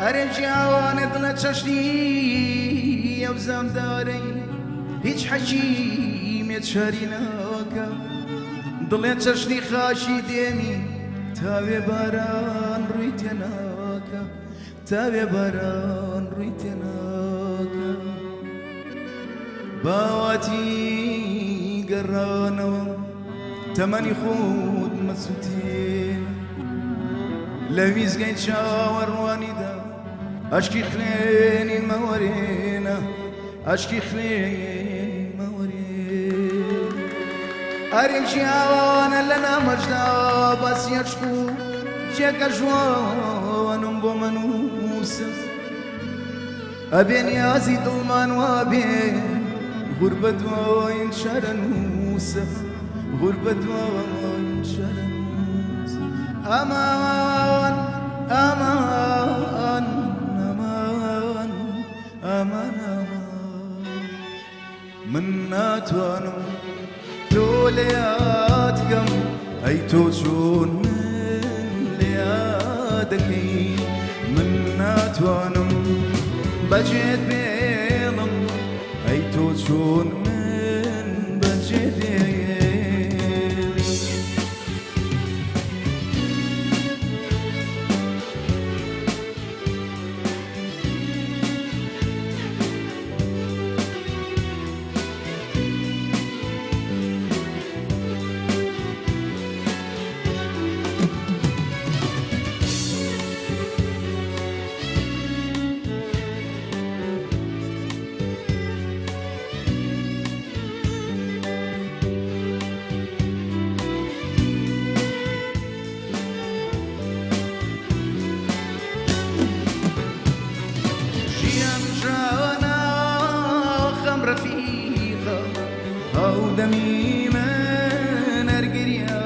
ئەرێ جیاوانت لە چەشنی ئەو زەمدارەی هیچ حەکیمێت شاری ناکە دڵێ چەشنی خاشی دێنی تاوێ باران ڕووی تێناکە تاوێ باران ڕووی تێناکە باواتی گەڕانەوە تەمەنی خۆت مەسووتێن لە ویزگەی چاوەڕوانیدا ئەشکی خوێنی مەوەرێنە ئەشکی خوێنی مەوەرێن ئەرێکی ئاوانە لە نامەشدا باسی عشق و جێگە ژوانم بۆ منووسە ئەبێ نیازی دڵمان وابێ غوربەت دوای شارە نووسە غوربەت دوای شارە نووسە ئەمان ئەمان ئەمان ئەمان ئەمان من ناتوانم تۆ لە یادگەم ئەی تۆ چۆن من لە یادەکەی من ناتوانم بەجێت بێڵم ئەی تۆ چۆن من بەجێ دێڵم ژیان ژانە خەم ڕەفیقە ئەو دەمی من هەرگریانە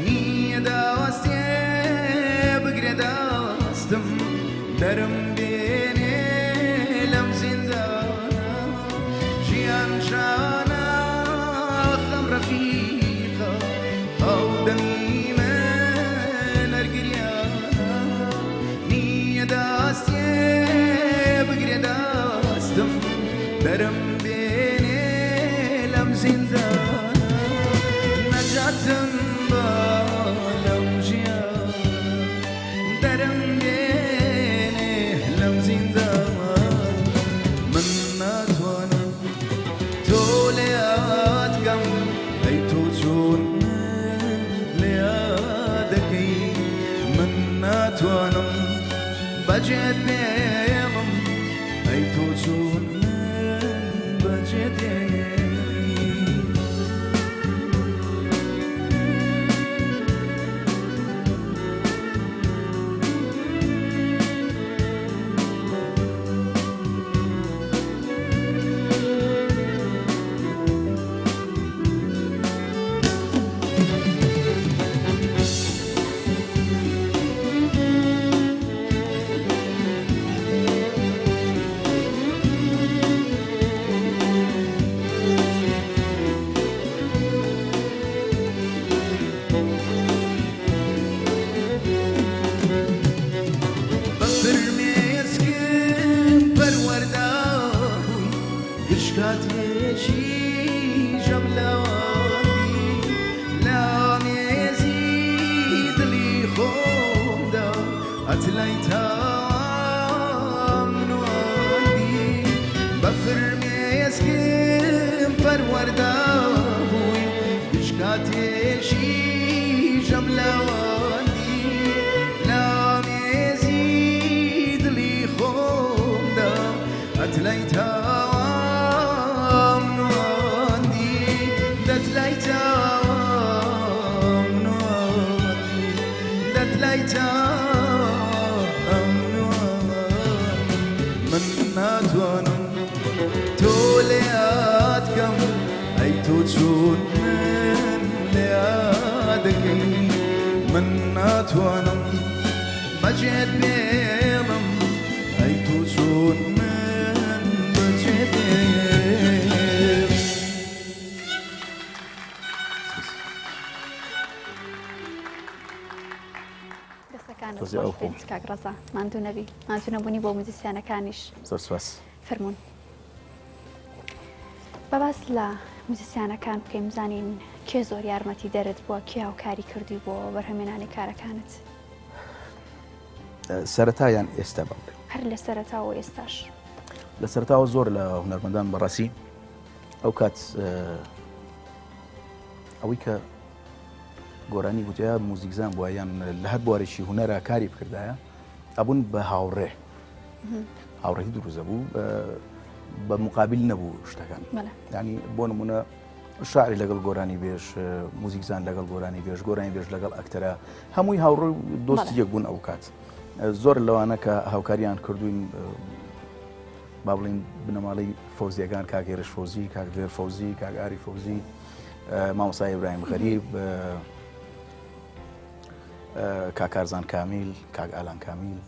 نییە داوەستێ بگرێ دەستم دەرم بێنێ لەم زیندانە ژیان ژانە خەم ڕەفیقە ئەو دەمی من هەرگریانە نییە دەستێ بگرێ دەستم دەرم بێنێ لەم زیندانە نەجاتم بە لەم ژیانە دەرم بێنێ لەم زیندانە من ناتوانم تۆ لێیاد بکەم ئەی تۆ چۆن من لێیاد دەکەی من ناتوانم بەجێت بێڵم ئەی تۆ چۆن من بەجێت دێڵی بەفرمێسکم پەروەردابووی گشتاتێکی ژەم لاوانی لامێزی دڵی خۆمدا ئەتلای تاوام نواندی بەفرمێسکم پەروەردابووی گشتاتێکی ژەم لاوانی لامێزی دڵی خۆمدا ئەتلای تاوام نواندی دەتلای تاوام نواندی دەتلای تاوام نواندی من ناتوانم تۆ لێیاد بکەم ئەی تۆ چۆن من لێیاد دەکەی من ناتوانم بەجێت بێڵم ئەی تۆ چۆن من بەجێت بێڵم دەستەکان تۆزی ئەو خۆم. کاک ڕەزا ماندوو نەبی ماندوو نەبوونی بۆ موزیسیانەکانیش زۆر سپاس فەرموون بەباس لە موزیسیانەکان بکەین بزانین کێ زۆر یارمەتی دەرت بووە کێ هاوکاری کردی بۆ بەرهەمێنانی کارەکانت سەرەتایان ئێستا بڵێ هەر لە سەرەتاوە ئێستاش لە سەرەتاوە زۆر لە هونەرمەندان بەڕاستی ئەو کات ئەوەی کە گۆرانی گوتیا موزیکزان بووە یان لە هەر بوارێکی هونەرە کاری بکردایە ئەبوون بە هاوڕێ هاوڕێی دروزە بوو بە مقابل نەبوو شتەکان ینی بۆ نمونە شاعری لەگەڵ گۆرانی بێژ موزیکزان لەگەڵ گۆرانی بێژ گۆرانی بێژ لەگەڵ ئەکتەرە هەمووی هاوڕێ دۆستی یەک بوون ئەو کات زۆر لەوانە کە هاوکاریان کردوین با بڵین بنەماڵەی فەوزیەکان کاگێرش فەوزی کاگێر فەوزی کاگاری فەوزی مامۆسای ئیبراهیم غەریب کاکارزان کامیل کاک ئالان کامیل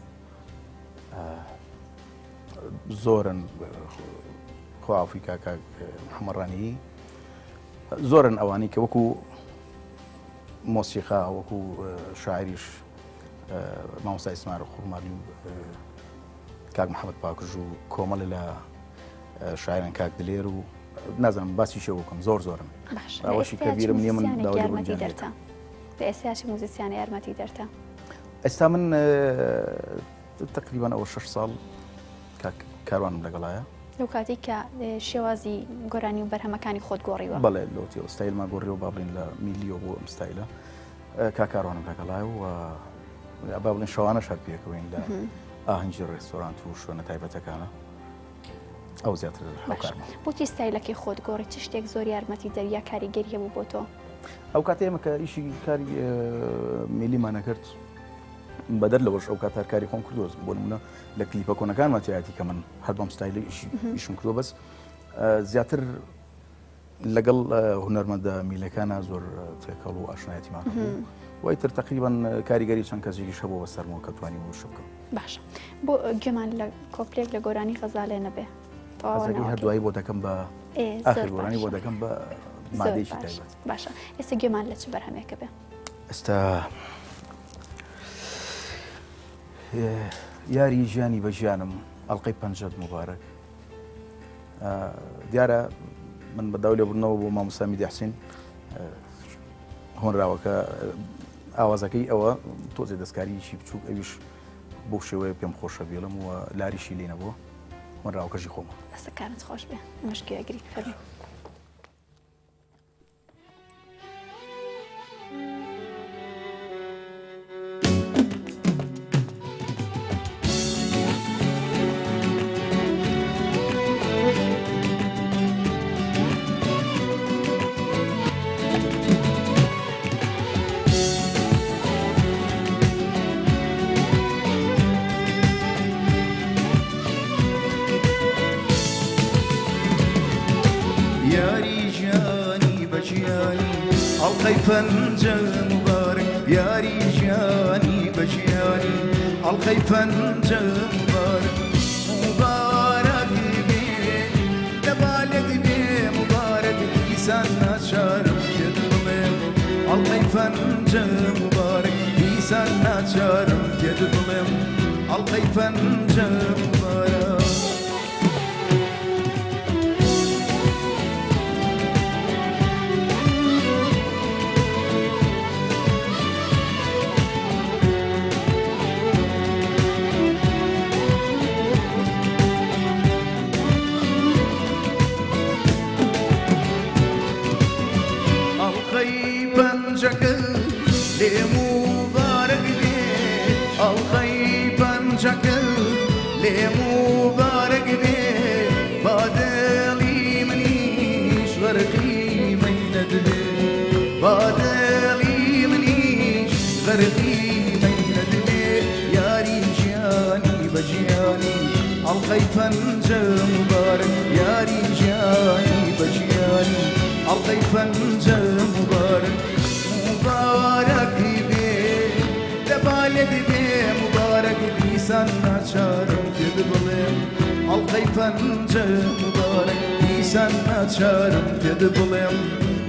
زۆرن خواافی کاک محەممەڕانی زۆرن ئەوانی کە وەکو مۆسیقا وەکو شاعریش مامۆستا ئیسماعیل خوڕمالی کاک محەممەد پاکژ و کۆمەڵ لە شاعران کاک دلێر و نازانم باسی شێ بکەم زۆر زۆرن ئەوەشی کە بیرم نییە من یارمەتی دەرتە بە ئێستاچی موزیسیانی یارمەتی دەرتە ئێستا من تقریبان ئەوە 6 ساڵ کاروانم لەگەڵایە لەو کاتی کە شێوازی گۆرانی و بەرهەمەکانی خۆت گۆڕیوە بەڵێ لەوتی ستایلما گۆڕیەوە با بڵین لە میلیۆ بۆ ئەم ستایلە کاروانم لەگەڵایە و با بڵین شەوانە شار پێکەوەین لە ئاهەنگی ڕێستۆرانت و شوێنە تایبەتەکانە ئەو زیاتر هاوکارمە بۆچی ستایلەکەی خۆت گۆڕی چ شتێک زۆر یارمەتی دەریا کاریگەری هەبوو بۆ تۆ ئەو کاتێ ئێمە کە ئیشی کاری میلیمانە کرد بەدەر لەوەش ئەو کاتارکاری خۆم کردووە بۆ نمونە لە کلیپە کۆنەکانمان تایەتی کە من هەر بەم ستایلی ئیشم کردووە بەس زیاتر لەگەڵ هونەرمەندە میلەکانە زۆر تێکەڵ و ئاشنایەتیمان هەبوو وای تر تقریبان کاریگەری چەند کەسێکیش هەبوو بە سەرمەوە کە توانی بۆ شکم باشە بۆ گوێمان لە کۆپلێک لە گۆرانی غەزالێ نەبێ هەردوایی بۆ دەکەم بە ئاخر گۆرانی بۆ دەکەم بە مادەیشی تایبەت باشە ئێستا گوێمان لە چ بەرهەمێکە بێ ئێستا یاری ژیانی بە ژیانم ئەڵلقەی پەنجەت مبارەک دیارە من بەداو لێبوونەوە بۆ مامۆستا میدی حوسێن هۆنراوەکە ئاوازەکەی ئەوە تۆزێ دەستکاریشی بچووک ئەویش بۆ شێوەیە پێم خۆشە بێڵم و لاریشی لێ نەبووە هۆنراوەکەشی خۆمە دەستەکانت خۆش بێ مشکێگری فەرمی پەنجە مبارەک یاری ژیانی بە ژیانی ئەڵقەی پەنجە مبارەک مبارەک بێ دەبالێت بێ مبارەک دیسان ناچارم پێ بڵێم ئەڵقەی پەنجە مبارەک دیسان ناچارم پێ بڵێم ئەڵقەی پەنجە مبارەک ئەڵقەی پەنجە مبارەک یاری ژیانی بە ژیانی ئەڵقەی پەنجە مبارەک مبارەک بێ دەبالێت بێ مبارەک دیسان ناچارم پێ بڵێم ئەڵقەی پەنجە مبارەک دیسان ناچارم پێ بڵێم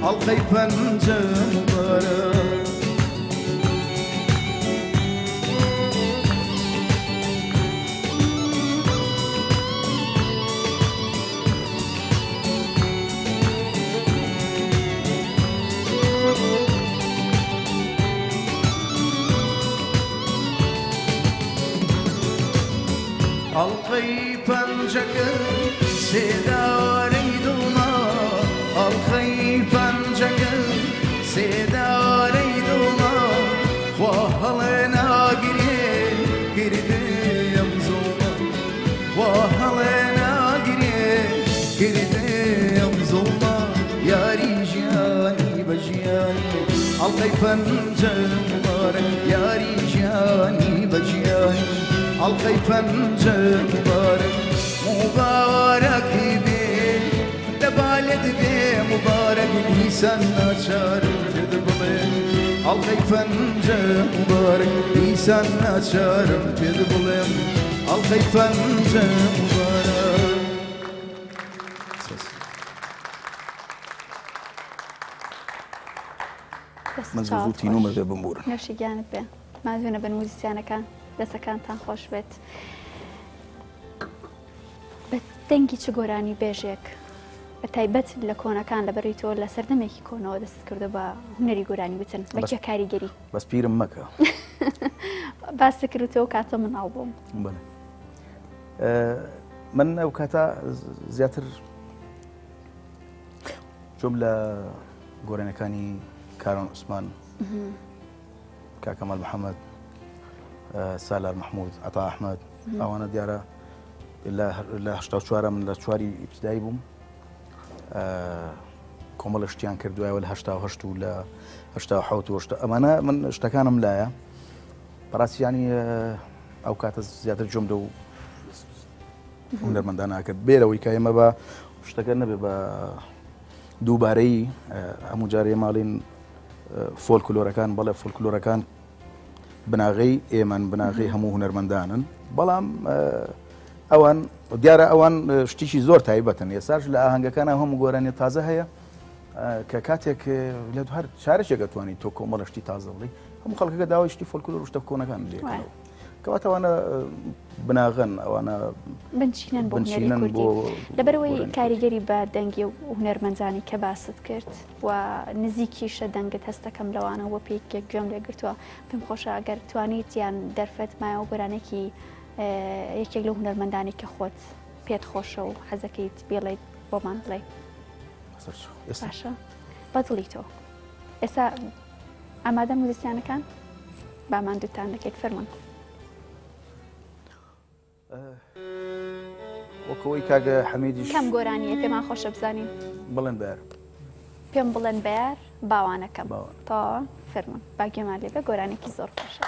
ئەڵقەی پەنجە مبارەک ئەڵقەی پەنجەکە سێدارەی دڵما ئەڵقەی پەنجەکە سێدارەی دڵما خوا هەڵێ ناگرێ کردێم زۆڵە خوا هەڵێ ناگرێ کردێم زۆڵە یاری ژیانی بە ژیانی ئەڵقەی پەنجە مبارەک یاری ژیانی بە ژیانی ئەڵقەی پەنجە مبارەک مبارەک بێ دەبالێت بێ مبارەک دیسان ناچارم پێ بڵێ ئەڵقەی پەنجە مبارەک دیسان ناچارم پێ بڵێم ئەڵقەی پەنجە مبارەک من زوو تینومە بێ بمبورن نەشی گیانت بێ مازوونە بن موزیسیانەکان دەستەکانتان خۆش بێت بە دەنگی چ گۆرانی بێژێک بە تایبەت لە کۆنەکان لە بەڕیتەوە لە سەردەمێکی کۆنەوە دەست کردو بە هونەری گۆرانی بچن بەکێ کاریگەری بەس پیرم مەکە باس کردەوە کاتە مناو بووم من ئەو کاتە زیاتر جۆم لە گۆرانەکانی کارۆن عوسمان کاکەمال محەممەد سالار محمود عطا ئەحمەد ئەوانە دیارە لە 84 من لە چواری ئیبتدایی بووم کۆمەڵە شتیان کردوایەوە لە 1970 و لە 1970 ئەمانە من شتەکانم لایە بەڕاستی ینی ئەو کاتە زیاتر جۆم دە و هونەرمەندان ناکرد بێرەوەی کە ئێمە بە شتەکە نەبێ بە دووبارەی هەموو جارێ ماڵین فۆلکلۆرەکان بەڵێ فۆلکلۆرەکان بناغی ئێمەن بناغی هەموو هونەرمەندانن بەڵام ئەوان دیارە ئەوان شتیشی زۆر تایبەتن ێساش لە ئاهەنگەکانە هەموو گۆرانی تازە هەیە کە کاتێک لە هەر چارەشێک دەتوانانی تۆ کۆمەڵە شتی تازە بڵی هەموو خەڵکەکە داوای شتی فۆلکلۆر و شتە کۆنەکان لێکەوە کەواتەوانە بناغن ئەوانە بنچینەن بۆ هونەری کوردی لەبەرەوەی کاریگەری بە دەنگی و هونەرمەنجانی کە باست کرد و نزیکیشە دەنگت هەستەکەم لەوانە وە پێیەک گوێم لێگرتووە پێم خۆشە ئەگەر توانیت یان دەرفەت مایە و گۆرانێکی یەکێک لە هونەرمەندانی کە خۆت پێت خۆشە و حەزەکەیت بێڵێیت بۆمان بڵێ باشە بەدڵی تۆ ئێستا ئامادە موزیسیانەکان بامان دووتان دەکەیت فەرمان وەکەوەی کاگە حەمیدیش کەم گۆرانیە پێمان خۆشە بزانین بڵێن بەر پێم بڵێن بەیار باوانەکەم تا فەرمان باگێمان لێبێ گۆرانێکی زۆر خۆشە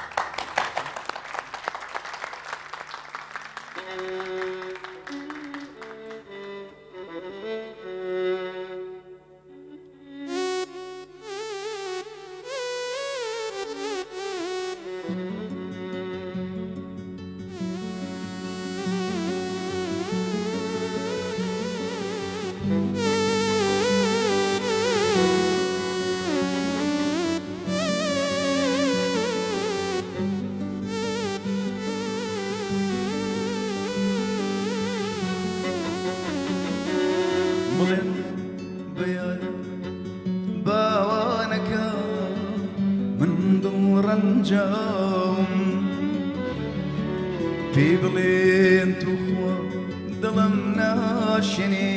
بڵێن بەیانە باوانەکە من دڵڕەنجاوم پێ بڵێن توخوا دڵم ناشێنێ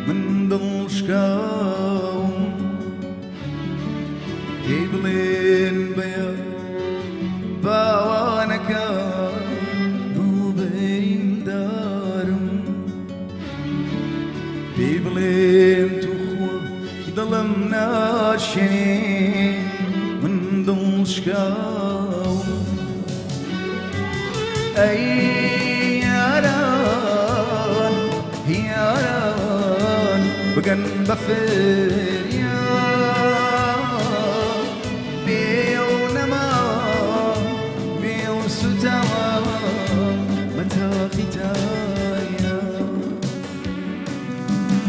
من دڵشکاوم پێ بڵێن بەیان باوانەکە بڵێن توخوا دڵم ناشێنێ من دڵشکاوم ئەی یاران یاران بگەن بە فریاد بێ و نەما بێ و سوتاوە بە تاقی تایە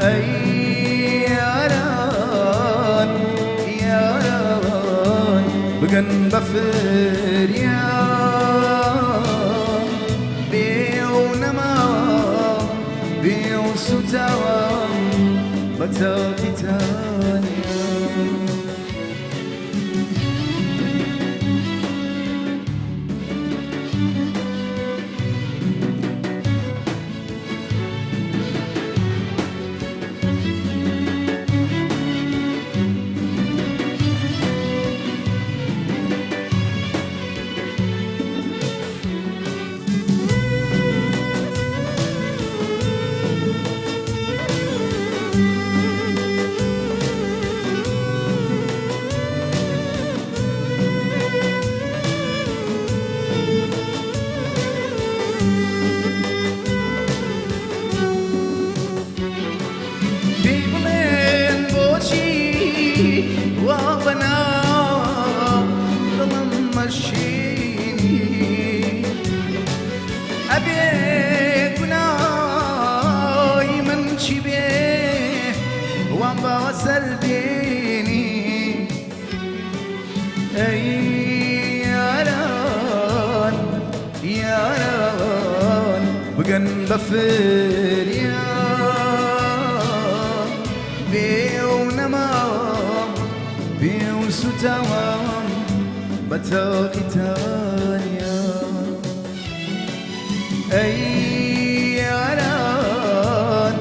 ئەی یاران یاران بگەن بە فریاد بێ و نەما بێ و سوتاوە بە تاقی تانیا بگەن بە فریاد بێ و نەما بێ و سوتاوە بە تاقی تانیا ئەی یاران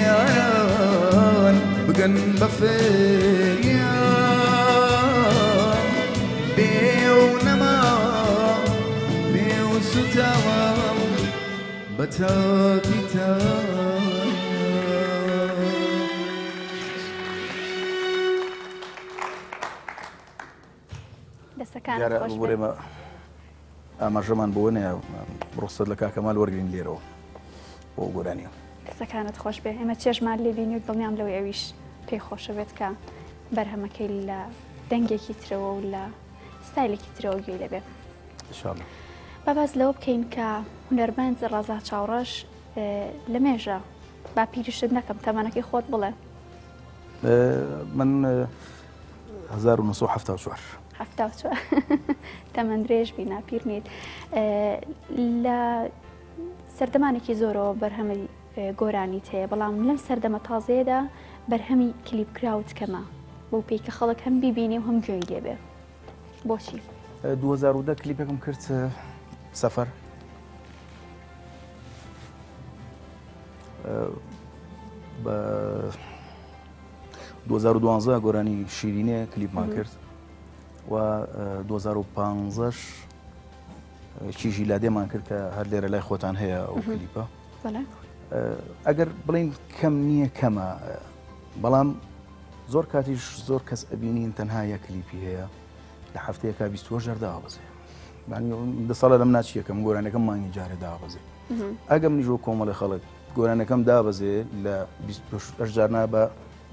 یاران بگەن بە فریاد بێ و نەما بێ و سوتاوە بە تاقی تانیا کەسەکانت خۆش بێ. بۆرێمە ئاماژەمان بۆ نەیە ڕۆستت لە کاکەمال وەرگین لێرەوە بۆ گۆرانیە. کەسەکانت خۆش بێ ئێمە چێژمان لێ بینی و دڵنیام لەوەی ئەویش پێی خۆشە بێت کە بەرهەمەکەی لە دەنگێکی ترەوە و لە ستایلێکی ترەوە گوێی لەبێ. ئینشاءالله. باباز لەوە بکەین کە هونەرمەند ڕەزا چاوڕەش لە مێژە با پیرشت نەکەم تەمەنەکەی خۆت بڵێ. من 1974 تەمەند درێژ بینا پیر نیت. لە سەردەمانێکی زۆرەوە بەرهەمی گۆرانیت هەیە بەڵام لەم سەردەمە تازەیەدا بەرهەمی کلیپکراوت کەمە بۆ پێی کە خەڵک هەم بیبینی و هەم گوێی لێبێ. بۆچی؟ 2010 کلیپێکم کرد سەفەر بە 2012 گۆرانی شیرینێ کلیپمان کرد و 2015 چیژی لادێمان کرد کە هەر لێرە لای خۆتان هەیە ئەو کلیپە. ئەگەر بڵین کەم نییە کەمە بەڵام زۆر کاتیش زۆر کەس ئەبینین تەنها یە کلیپی هەیە لە هەفتەیەکە 20 جەرداوە بەزێ دە ساڵە لەم ناچیەکەم گۆرانەکەم مانگی جارێ دابەزێ ئەگەم نیژۆ کۆمەڵی خەڵک گۆرانەکەم دابەزێ لە 28 جارنا بە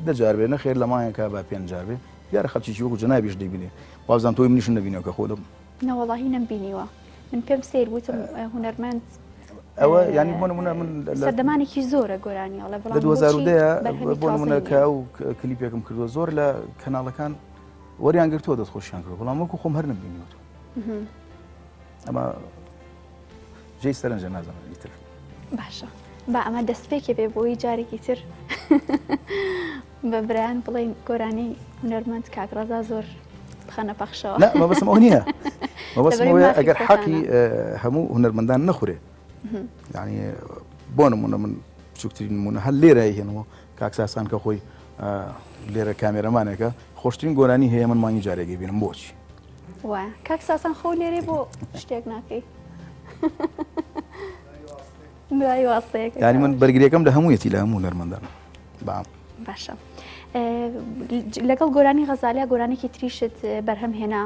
دەجار بێ نەخێر لە مایەکە با 5 جار بێ دیارە خەڵکیی وەکو جەنابیش دەیبینێ وازان تۆی منیش نەبینەوە کە خۆدەم نەوەڵاهی نەمبینیوە من پێم سیر بوتم هونەرمەند ئەوە ینی بۆ نمونە من سەردەمانێکی زۆرە گۆرانیە لە بەڵام 2010 بۆ نمونە کە ئەو کلیپێکم کردووە زۆر لە کەناڵەکان وەریان گرتووە دەستخۆشیان کردووە بەڵام وەکو خۆم هەر نەبینیوە ئەمە جێی سەرنجە نازانم ئیتر باشە با ئەمە دەستپێکێ بێ بۆی جارێکی تر بە برایان بڵێن گۆرانی هونەرمەند کاکڕەزا زۆر بخەنە پەخشەوە مەبەستم ئەو نییە مەبەستمەوەیە ئەگەر حەقی هەموو هونەرمەندان نەخورێ یعنی بۆ نمونە من بچووکترین نمونە هەر لێرە هێنەوە کاکساسان کە خۆی لێرە کامێرەمانێکە خۆشترین گۆرانی هەیە من مانگی جارێکی بینم بۆچی وایە کاکساسان خۆ لێرێ بۆ شتێک ناکەی ینی من بەرگریەکەم لە هەموویەتی لە هەموو هونەرمەندان باشە لەگەڵ گۆرانی غەزالیە گۆرانێکی تریشت بەرهەم هێنا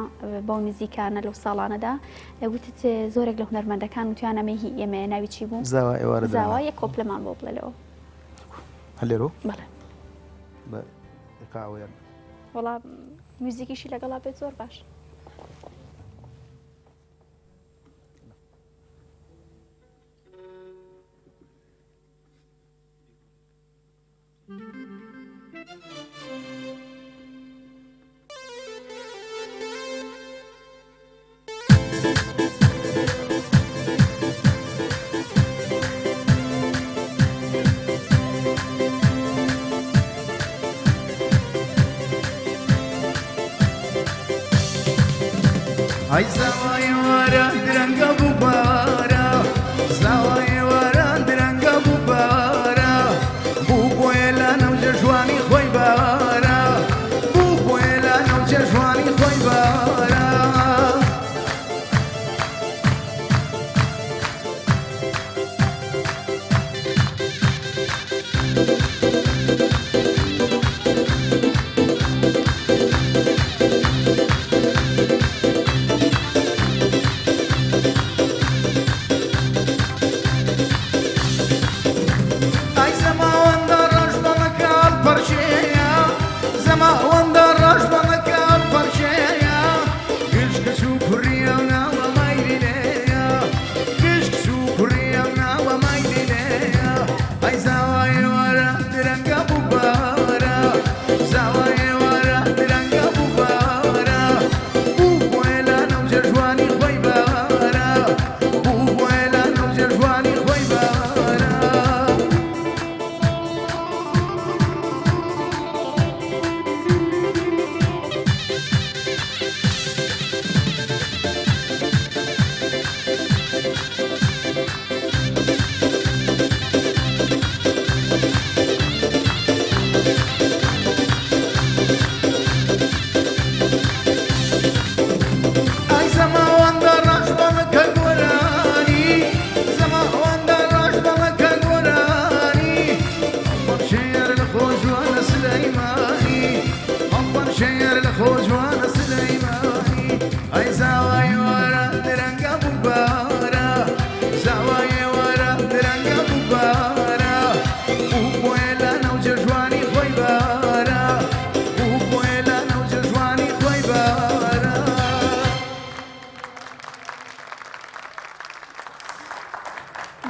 بەو نزیکانە لەو ساڵانەدا وتت زۆرێک لە هونەرمەندەکان وتیانەمەهی ئێمە ناوی چی بوو زاوا ئێوارە زاوا یەک کۆپلەمان بۆ بڵێلەوە هەلێرۆ بەڵێ بە ئێقاوەیان وەڵام موزیکیشی لەگەڵا بێت زۆر باش Ay zavay vara diranga bubara zavay vara diranga bubara bu boela não jejwani khoy bara bu boela não jejwani khoy bara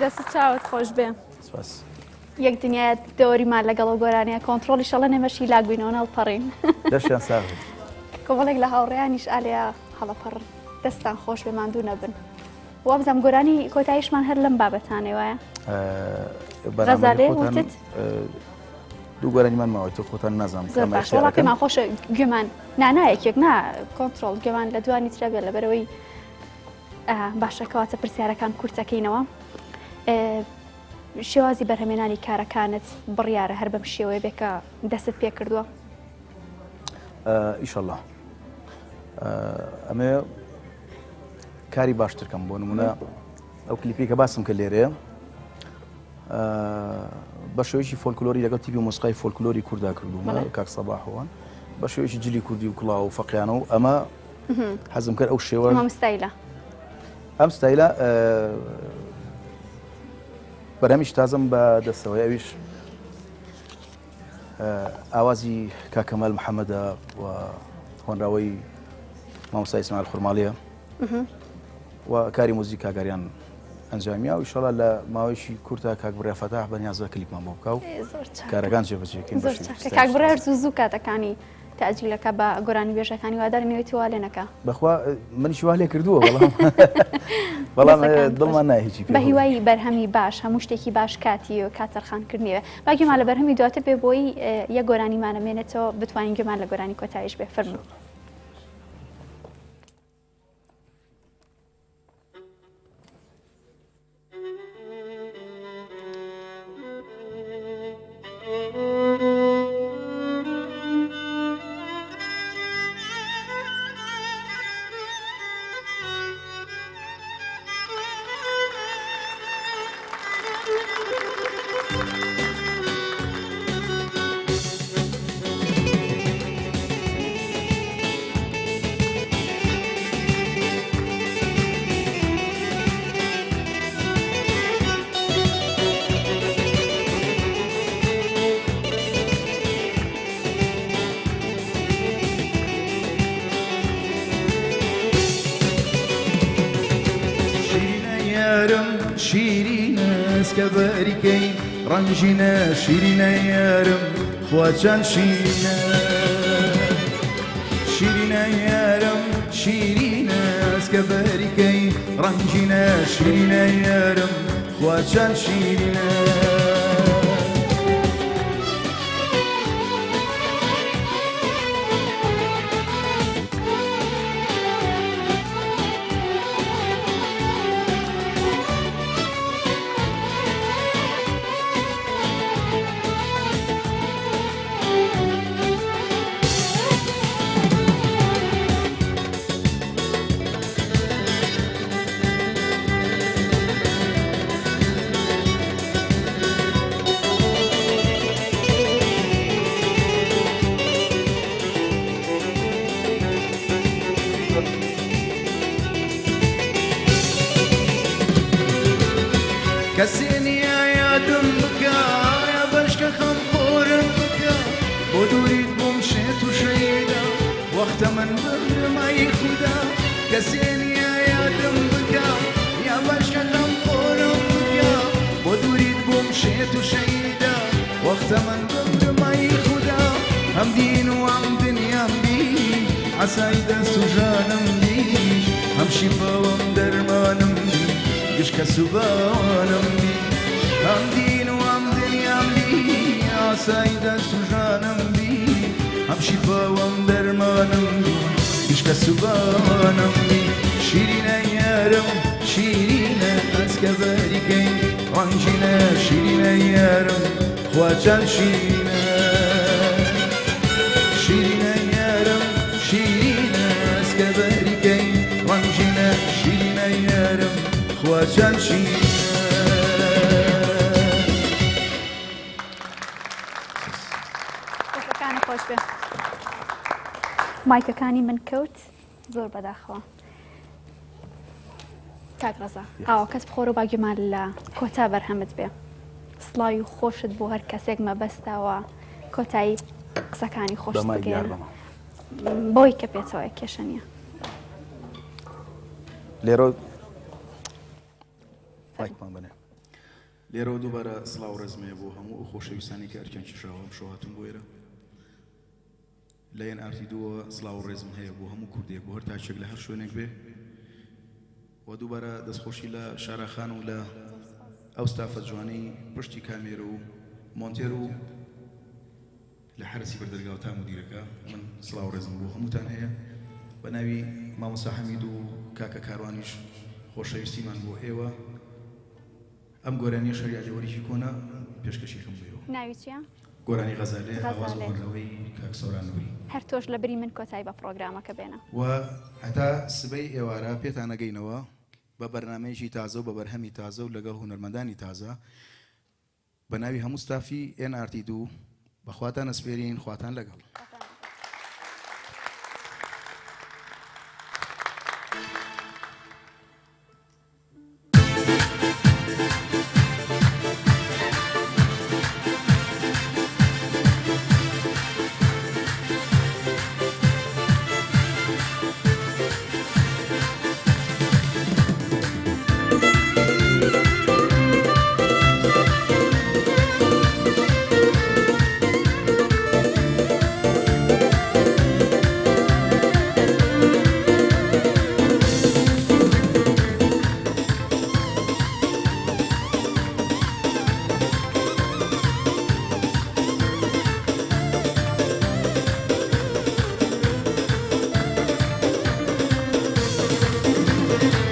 دەست چاوت خۆش بێ سپاس. یەک دنیای دەوەریمان لەگەڵ گۆرانەیە کۆنتترۆلی شەڵە نێمەشی لاگوینەوە هەڵپەڕین دەشیان ساغ کۆمەڵێک لە هاوڕێیانیش ئالیا هەڵەپەڕ دەستان خۆش بێ ماندوو نەبن وا بزانم گۆرانی کۆتاییشمان هەر لەم بابەتانێ وایە غەزالێ وتت دوو گۆرانیمان ماوەی تۆ خۆتان نازانم زۆر باش وەڵا پێمان خۆشە گوێمان نانایەکێک نا کۆنتترۆل گوێمان لە دوانی ترە بێت لەبەرەوەی باشەکەواتە پرسیارەکان کورتەکەینەوە شێوازی بەرهەمێنانی کارەکانت بڕیارە هەر بەم شێوەیە بێکە دەست پێ کردووە ئیشەڵڵا ئەمێ کاری باشترکەم بۆ نمونە ئەو کلیپی کە باسم کە لێرەیە بە شێوەیەکی فۆلکلۆری لەگەڵ تیپی مۆسیقای فۆلکلۆری کووردا کردوومە کاک سەباحەوەن بە شێوەیەکی جلی کوردی و کڵاو و فەقیانە و ئەمە حەزم کرد ئەو شێوە ئەم ستایلە بەرەمیش تازم بە دەستەوەی ئەویش ئاوازی کاکەمەل محەممەدە و هۆنراوەی مامۆستا ئیسماعیل خورماڵیە و کاری موزیک کاگەریان ئەنجامیا و ئیشەڵا لە ماوەیەکی کورتە کاک بڕێ فەتاح بەنیازە کلیپمان بۆ بکە و کارەکان جێبەجێکەین کاک بڕێ زوو زوو کاتەکانی تاجیلەکە بە گۆرانی وێژەکانی وادارنەوەی وا لێ نەکە بەخوا منیش وا لێ کردووە بەڵام دڵمان نایە هیچی بە هیوای بەرهەمی باش هەموو شتێکی باش کاتی و کاتەرخانکردنیوە باگوێمان لە بەرهەمی دواتر بێ بۆی یە گۆرانیمانەمێنێتەوە بتوانین گوێمان لە گۆرانی کۆتاییش بێ فەرموو كباركي رنجنا شيرنا يارم خواجان شيرنا شيرنا يارم شيرنا كباركي رنجنا شيرنا يارم خواجان شيرنا كسيني يا دم بكا يا بشك خم خورم بكا ودوري بمشيت وشيدا وقت من بر ما يخدا كسيني يا دم بكا يا بشك خم خورم بكا ودوري بمشيت وشيدا وقت من بر ما يخدا هم دين وهم دنيا بي عسايد سجانم بي هم شفا وهم درمانم بي قشك سبانم بي هم دين وهم دنيام بي عسايدة سجانم بي هم شفا وهم درمانم بي قشك سبانم بي شيرينا يارم شيرينا اسكباركي رنجنا شيرينا يارم خواجان شيرينا شيرينا يارم شيرينا اسكباركي رنجنا شيرينا يارم خواجان شيرينا خۆش بێ مایکەکانی من کەوت زۆر بەداخەوە کاک ڕەزا ئاوا کەس بخۆرە و باگوێمان لە کۆتا بەرهەمت بێ سڵاوی خۆشت بۆ هەر کەسێک مەبەستاوە کۆتایی قسەکانی خۆش بگەێن بۆی کە پێێتەوە کێشە نیە لێرە مایکمان بنێ لێرەوە دووبارە سڵاو ڕێزمەیە بۆ هەموو ئەو خۆشەویستانی کە ئەرکێنکی شاوە شۆهاتون بۆ ئێرە لە NRT2 سڵاو ڕێزم هەیە بۆ هەموو کوردێک بۆ هەر تاچێک لە هەر شوێنێک بێ و دووبارە دەستخۆشی لە شاراخان و لە ئەو ستافە جوانەی پشتی کامێرە و مۆنتێر و لە حرسی بەردەرگا و تا مدیرەکە من سڵاو ڕێزم بۆ هەمووتان هەیە بە ناوی مامۆستا حەمید و کاکە کاروانیش خۆشەویستیمان بۆ ئێوە ئەم گۆرانیە شەریعەوەریکی کۆنا پێشکەشیکەم بێەوە. ناوی چییە؟ گۆرانی غەزالێ ئاواز وەڕەوەی کاک سۆران نووری. هەر تۆش لە بری من کۆتایی بە پرۆگرامەکە بێنە. و هەتا سبەی ئێوارە پێتان نەگەینەوە بە بەرنامەیەکی تازە و بە بەرهەمی تازە و لەگەڵ هونەرمەندانی تازە بە ناوی هەموو ستافی NRT2 بەخواتان ئەسپێرین خواتان لەگەڵ.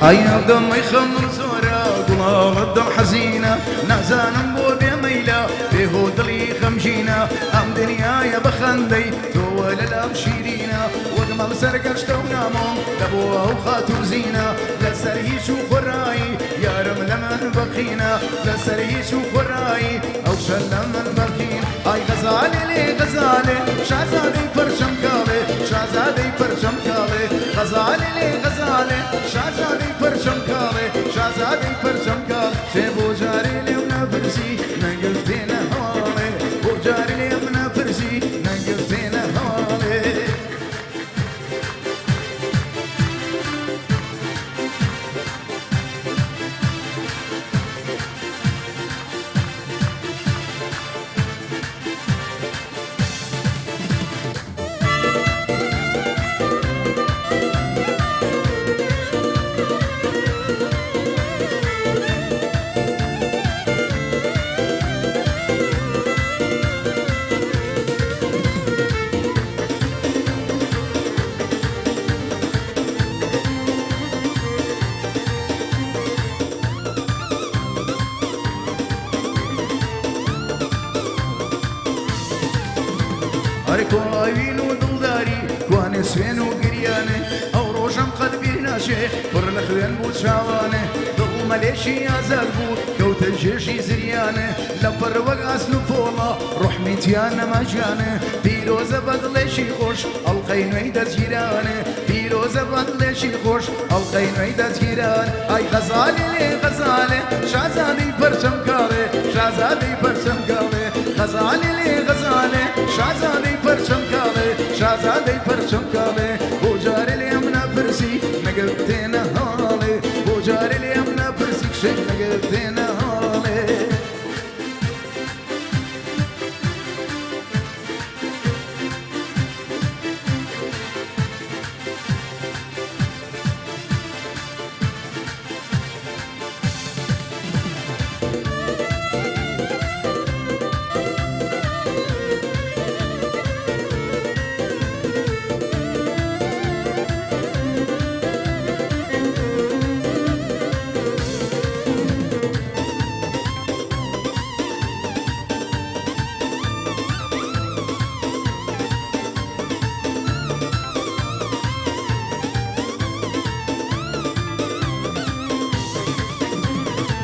ئایا دەمەی خەمر زۆرە گوڵاڵت دڵ حەزینە نازانم بۆ بێمەیلا بێهۆ دڵی خەمژینە ئەم دنیایە بەخەندەی تۆوە لەلام شیرینە وەک مەڵ سەرگەشتە و نامۆم لەبۆ ئەو خاتوو زینە لەسەر هیچ و خۆڕایی یارم لە من بەقینە لەسەر هیچ و خۆڕایی ئەو شەر لە من بەقین ئای غەزالێ لێ غەزالێ شازادەی پەرچەم کاڵێ شازادەی پەرچەم کاڵێ غەزالێ لێ غەزالێ شازادەی پەرچەم کاڵێ شازادەی پەرچەم کاڵ چێ بۆ جارێ لێو نەپرسی نەگرتێنە هەواڵێ بۆ جارێ لێم نەپرسی نەگرتێنە هەواڵێ هەرکۆڵاوین و دڵداری کوانێ سوێن و گریانێ ئەو ڕۆژەم قەت بیر ناچێ پڕ لە خوێن بوو چاوانێ دڵ مەلێشی ئازاد بوو کەوتە ژێژی زریانێ لە پەروەک ئاسن و پۆڵە ڕوحمیتیان نەماجانێ پیرۆزە بەدڵێشی خۆش ئەڵقەی نوێی دەستگیرانێ پیرۆزە بەدڵێشی خۆش ئەڵقەی نوێی دەستگیران ئای غەزالێ لێ غەزالێ شازادەی پەرچەم کاڵێ شازادەی پەرچەم کاڵێ غەزالێ لێ غەزالێ شازادەی پەرچەم کاڵێ شازادەی پەرچەم کاڵێ بۆ جارێ لێم نەپرسی نەگرتێنە هەواڵێ بۆ جارێ لێم نەپرسی کشێک نەگرتێنە هەواڵێ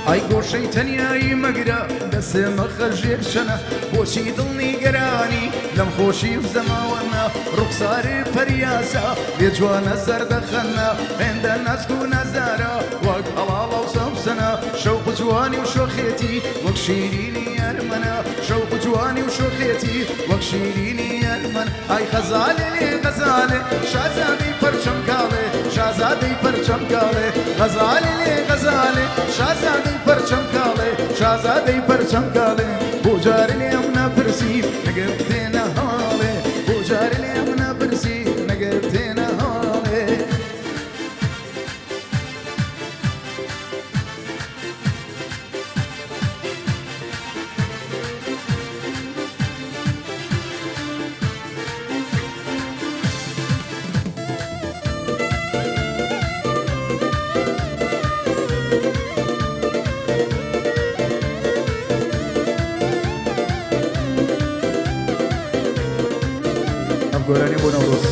ئای گۆشەی تەنیایی مەگرە دەسێ مەخە ژێر شەنە بۆچی دڵنی گەرانی لەم خۆشی و زەماوەنە ڕوخسارێ پەریاسە بێ جوانە زەردەخەنە هێندە نەسک و نەزارە وەک هەڵاڵە و سەمسەنە شەوق جوانی و شۆخێتی وەک شیرینی یارمەنە شەوق جوانی و شۆخێتی وەک شیرینی یارمەن ئای غەزالێ لێ غەزالێ شازادەی پەرچەم کاڵێ شازادەی پەرچەم کاڵێ غەزالێ لێ غەزالێ شازادەی پەرچەم کاڵێ شازادەی پەرچەم کاڵێ بۆ جارە لێم نەپرسی ئەگەر تێنە هەڵێ بۆ جارە لێم نەپرسی ئەگەر تێنە هەڵێ گۆرانی بۆ نەورۆز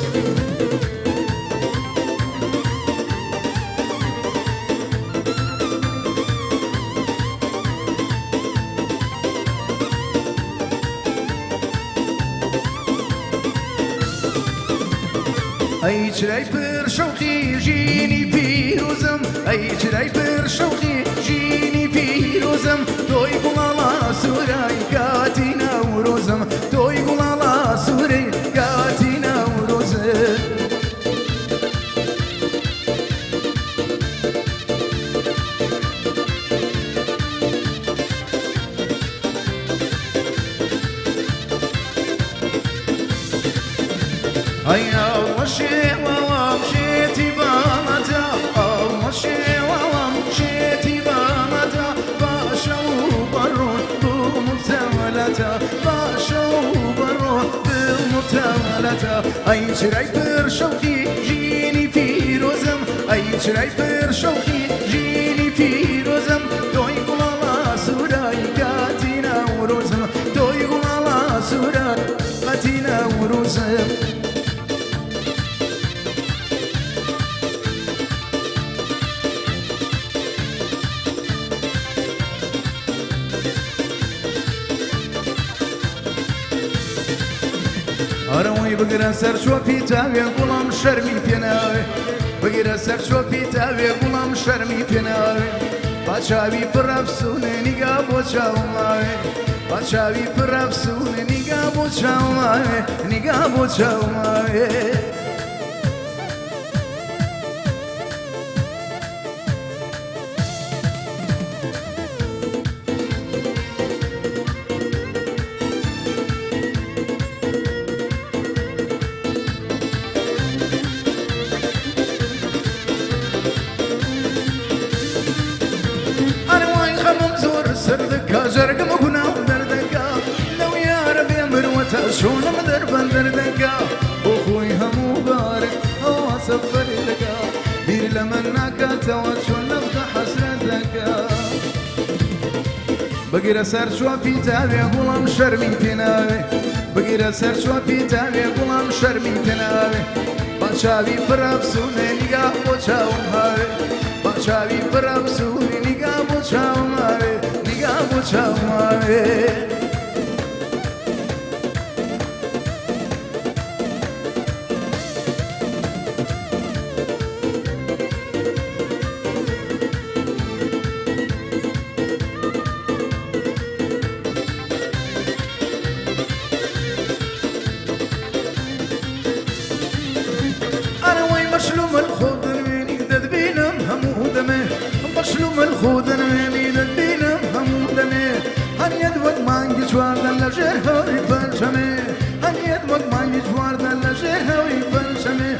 ئەی چرای پر شەوقی ژینی پیرۆزم ئەی چرای پر شەوقی ژینی پیرۆزم تۆی گوڵاڵا سوورای کاتی نەورۆزم تۆی گوڵاڵا سوورەی کاتی نەورۆزم ئەی ئەوە شێوەوەم شێتی باڵەتە ئەوە شێوەوەم شێتی باڵەتە باشە و بەڕۆن بمتەوەلەتە باشە و بەڕۆن بمتەوەلەتە ئەی چرای پر شەوقی ژینی پیرۆزم ئەی چرای پر شەوقی ژینی پیرۆزم تۆی گوڵاڵا سوورای کاتی نەورۆزم تۆی گوڵاڵا سوورای کاتی نەورۆزم ئەرەوەی بگرە سەر چۆپی تاوێ گوڵام شەرمی پێناوێ بگرە سەر چۆپی تاوێ گوڵام شەرمی پێناوێ با چاوی پڕەفسوونێ نیگا بۆ چاوماوێ با چاوی پڕەفسوونێ نیگا بۆ چاوماوێ نیگا بۆ چاوماوێ سردكا جرقم هنا دردكا لو يا ربي مروتا شونم دربن دردكا اخوي همو بارك هو سفر لكا بير لمناك توجه نبقى حسرتك بقير سر شو في تابي غلام شرمي تناوي بقير سر شو في تابي غلام شرمي تناوي باشاوي فرابسوني نيغا بوچاوم هاوي باشاوي فرابسوني نيغا بوچاوم هاوي نيغا بوچاوم هاوي مشلوم الخضر ويني تدبينم همو دمي مشلوم الخضر ويني تدبينم همو دمي هن يدوك مانجي جوار دل جهوي بلشمي هن يدوك مانجي جوار دل جهوي بلشمي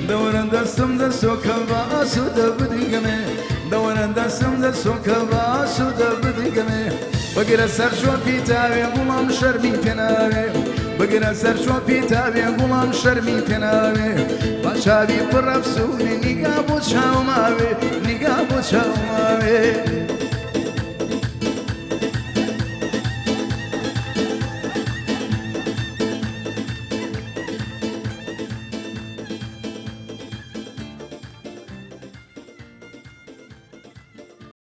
دوران دستم دستو كباسو دبديقمي دوران دستم دستو كباسو دبديقمي بقير سر شو في تاوي غلام شرمي تناوي بقير سر شو في تاوي غلام شرمي تناوي باشاوي برفسوني نيغا بوچاوماوي نيغا بوچاوماوي